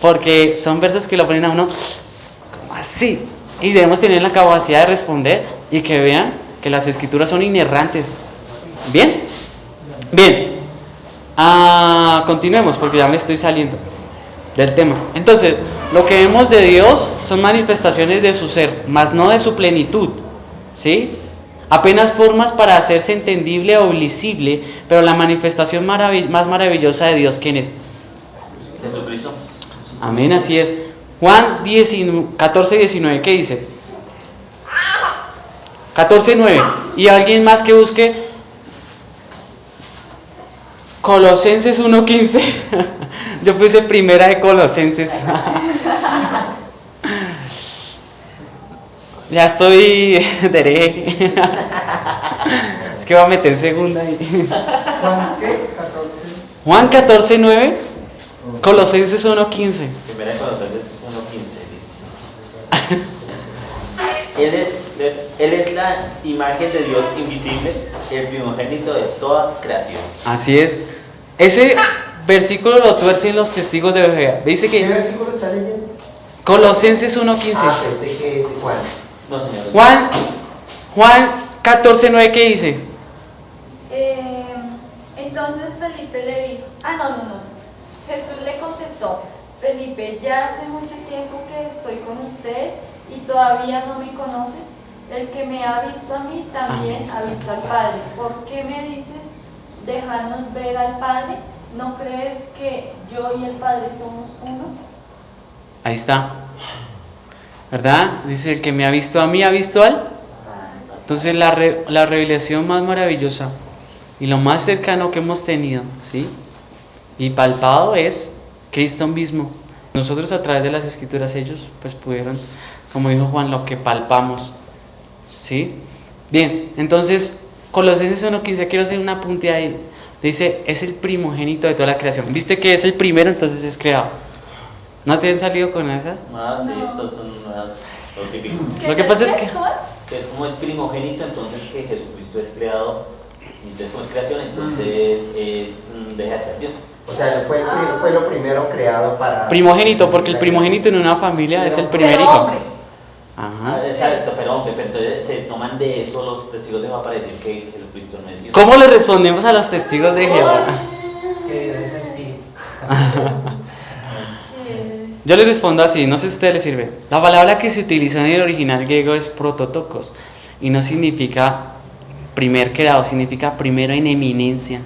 Porque son versos que lo ponen a uno como así. Y debemos tener la capacidad de responder y que vean que las escrituras son inerrantes. ¿Bien? Bien. Continuemos porque ya me estoy saliendo del tema. Entonces, lo que vemos de Dios son manifestaciones de su ser, mas no de su plenitud. ¿Sí? Apenas formas para hacerse entendible o visible, pero la manifestación más maravillosa de Dios, ¿quién es? Jesucristo. Amén, así es. Juan 14, 19, ¿qué dice? 14, 9. Y alguien más que busque Colosenses 1:15. Yo puse primera de Colosenses. Ya estoy de hereje. Es que voy a meter segunda ahí. ¿Juan qué? 14. Juan 14, 9. Colosenses 1:15. Primera de Colosenses 1:15 dice. Él es la imagen de Dios invisible, el primogénito de toda creación. Así es. Ese versículo lo tuercen los testigos de Jehová. Dice ¿Qué que versículo está leyendo? Colosenses 1:15. Pensé que es de Juan. No, señor. Juan 14, 9, ¿qué dice? Entonces Felipe le dijo, no. Jesús le contestó, Felipe, ya hace mucho tiempo que estoy con ustedes y todavía no me conoces. El que me ha visto a mí también ha visto al Padre. ¿Por qué me dices, déjanos ver al Padre? ¿No crees que yo y el Padre somos uno? Ahí está. ¿Verdad? Dice, el que me ha visto a mí ha visto al... Entonces la revelación más maravillosa y lo más cercano que hemos tenido, ¿sí? Y palpado es Cristo mismo. Nosotros a través de las escrituras, ellos pues pudieron, como dijo Juan, lo que palpamos, ¿sí? Bien, entonces Colosenses 1:15, quiero hacer un apunte ahí. Dice, es el primogénito de toda la creación. ¿Viste que es el primero, entonces es creado? ¿No te han salido con esas? Sí, No. estos son nuevas, lo típico. Lo que pasa es que... Que es como es primogénito, entonces que Jesucristo es creado, y entonces como es creación, entonces deja de ser Dios. O sea, fue lo primero creado para... Primogénito, porque el primogénito en una familia es el primer Pero hijo. hombre. Ajá. Exacto, pero hombre, pero entonces se toman de eso los testigos de Jehová para decir que Jesucristo no es Dios. ¿Cómo le respondemos a los testigos de Jehová? Que Dios es espíritu. Sí. Yo les respondo así, no sé si a ustedes les sirve. La palabra que se utilizó en el original griego es prototokos y no significa primer creado, significa primero en eminencia.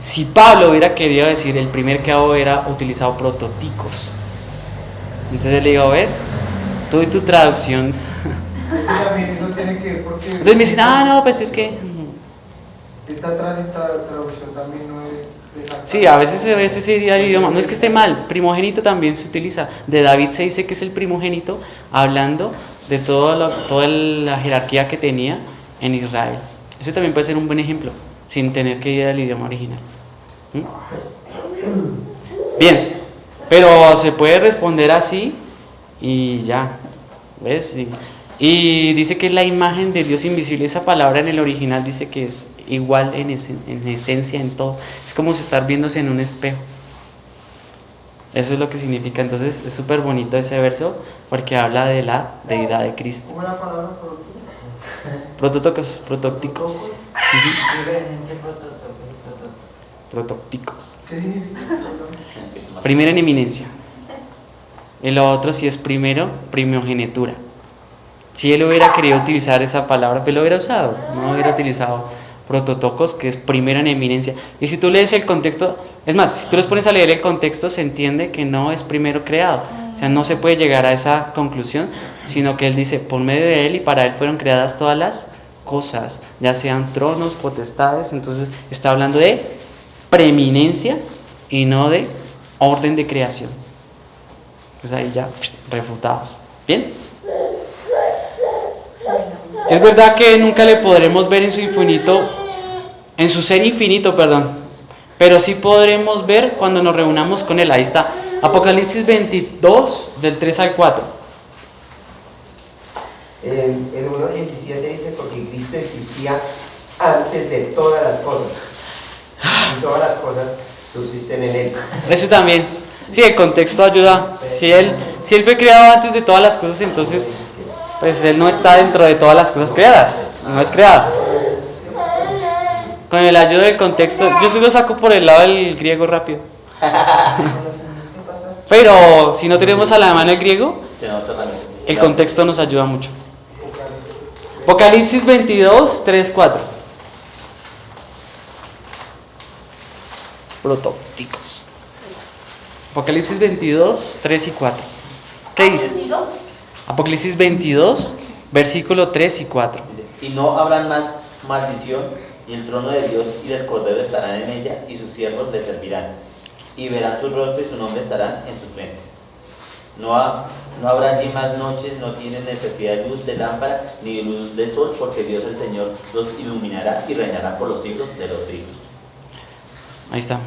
Si Pablo hubiera querido decir el primer creado, hubiera utilizado prototicos. Entonces le digo, ¿ves? Tú y tu traducción. Es que también eso tiene que ver porque... Entonces me dicen, no, pues es que... Esta traducción también no es exacta. Sí, a veces se diría el idioma. No es que esté mal, primogénito también se utiliza. De David se dice que es el primogénito, hablando de toda la jerarquía que tenía en Israel. Ese también puede ser un buen ejemplo, sin tener que ir al idioma original. ¿Mm? Bien, pero se puede responder así y ya. ¿Ves? Y dice que es la imagen de Dios invisible. Esa palabra en el original dice que es igual en esencia, en todo. Es como si estar viéndose en un espejo. Eso es lo que significa. Entonces es súper bonito ese verso porque habla de la deidad de Cristo. ¿Cómo la palabra Prototocos, protópticos. Diferencia Protópticos. ¿Qué significa? Primera en eminencia. Y lo otro sí es primogenitura. Si él hubiera querido utilizar esa palabra, pues lo hubiera usado. No hubiera utilizado prototocos, que es primero en eminencia. Y si tú lees el contexto, es más, si tú los pones a leer el contexto, se entiende que no es primero creado. O sea, no se puede llegar a esa conclusión, sino que él dice, por medio de él y para él fueron creadas todas las cosas, ya sean tronos, potestades. Entonces está hablando de preeminencia y no de orden de creación. Pues ahí ya refutados. ¿Bien? Es verdad que nunca le podremos ver en su ser infinito, pero sí podremos ver cuando nos reunamos con él. Ahí está, Apocalipsis 22, del 3 al 4. El 1.17 dice, porque Cristo existía antes de todas las cosas, y todas las cosas subsisten en él. Eso también, sí, el contexto ayuda. Si él fue creado antes de todas las cosas, entonces pues él no está dentro de todas las cosas creadas, no es creado. Con el ayuda del contexto, yo sí lo saco por el lado del griego rápido. Pero si no tenemos a la mano el griego, el contexto nos ayuda mucho. Apocalipsis 22, 3, 4. Protópticos. Apocalipsis 22, 3 y 4. ¿Qué dice? Apocalipsis 22, versículo 3 y 4. Y no habrán más maldición, y el trono de Dios y del Cordero estarán en ella, y sus siervos le servirán, y verán su rostro y su nombre estarán en sus frentes. No habrá allí más noches, no tienen necesidad de luz de lámpara ni de luz del sol, porque Dios el Señor los iluminará y reinará por los siglos de los siglos. Ahí está.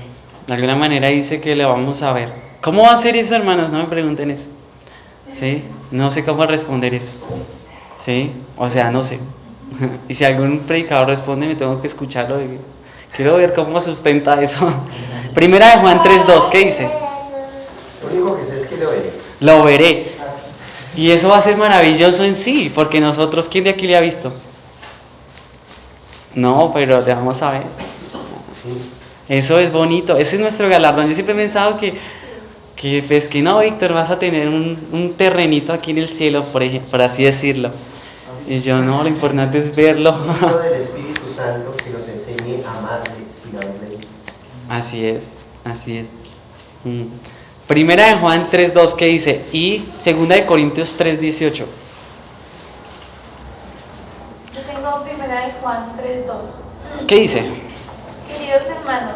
De alguna manera dice que le vamos a ver. ¿Cómo va a ser eso, hermanos? No me pregunten eso. ¿Sí? No sé cómo responder eso. ¿Sí? O sea, no sé. Y si algún predicador responde, me tengo que escucharlo. Quiero ver cómo sustenta eso. Primera de Juan 3:2, ¿qué dice? Lo único que sé es que lo veré. Lo veré. Y eso va a ser maravilloso en sí, porque nosotros, ¿quién de aquí le ha visto? No, pero te vamos a ver. Sí. Eso es bonito, ese es nuestro galardón. Yo siempre he pensado que pues que no, Víctor, vas a tener un terrenito aquí en el cielo, por ejemplo, por así decirlo. Y yo, no, lo importante es verlo. Hijo del Espíritu Santo que nos enseñe a amarle sin haberle visto. Así es, así es. Primera de Juan 3:2, ¿qué dice? Y segunda de Corintios 3:18. Yo tengo primera de Juan 3:2. ¿Qué dice? Queridos hermanos,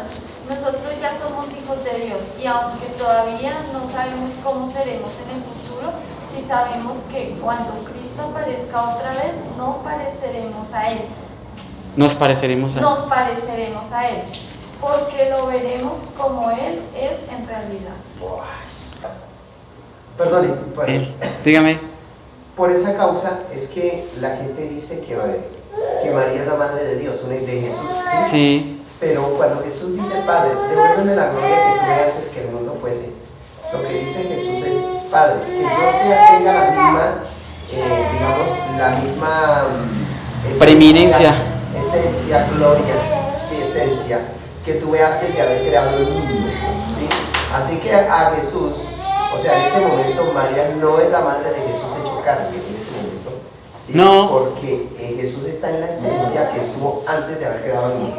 nosotros ya somos hijos de Dios y aunque todavía no sabemos cómo seremos en el futuro, sí sabemos que cuando Cristo aparezca otra vez, no pareceremos a Él. Nos pareceremos a él. Nos pareceremos a Él, porque lo veremos como Él es en realidad. Perdone, Dígame. por esa causa es que la gente dice que María es la madre de Dios, de Jesús. Sí. Pero cuando Jesús dice, Padre, devuélveme la gloria que tuve antes que el mundo fuese, lo que dice Jesús es, Padre, que yo tenga la misma, digamos, la misma preeminencia, gloria, sí, esencia, que tuve antes de haber creado el mundo, ¿sí? Así que a Jesús, o sea, en este momento María no es la madre de Jesús hecho carne, en este momento, ¿sí? No. Porque Jesús está en la esencia que estuvo antes de haber creado el mundo.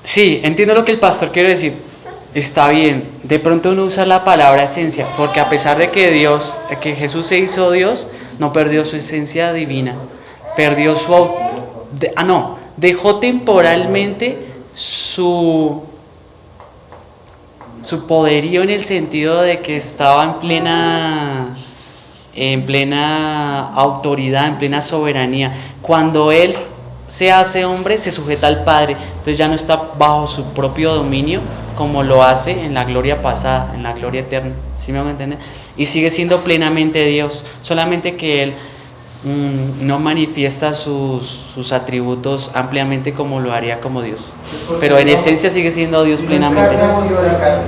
Sí, entiendo lo que el pastor quiere decir. Está bien, de pronto uno usa la palabra esencia, porque a pesar de que que Jesús se hizo Dios, no perdió su esencia divina, perdió dejó temporalmente su poderío en el sentido de que estaba en plena autoridad, en plena soberanía. Cuando Él se hace hombre, se sujeta al Padre, entonces ya no está bajo su propio dominio como lo hace en la gloria pasada, en la gloria eterna, ¿sí me van a entender? Y sigue siendo plenamente Dios, solamente que Él no manifiesta sus atributos ampliamente como lo haría como Dios, pero en esencia sigue siendo Dios plenamente. No es carne,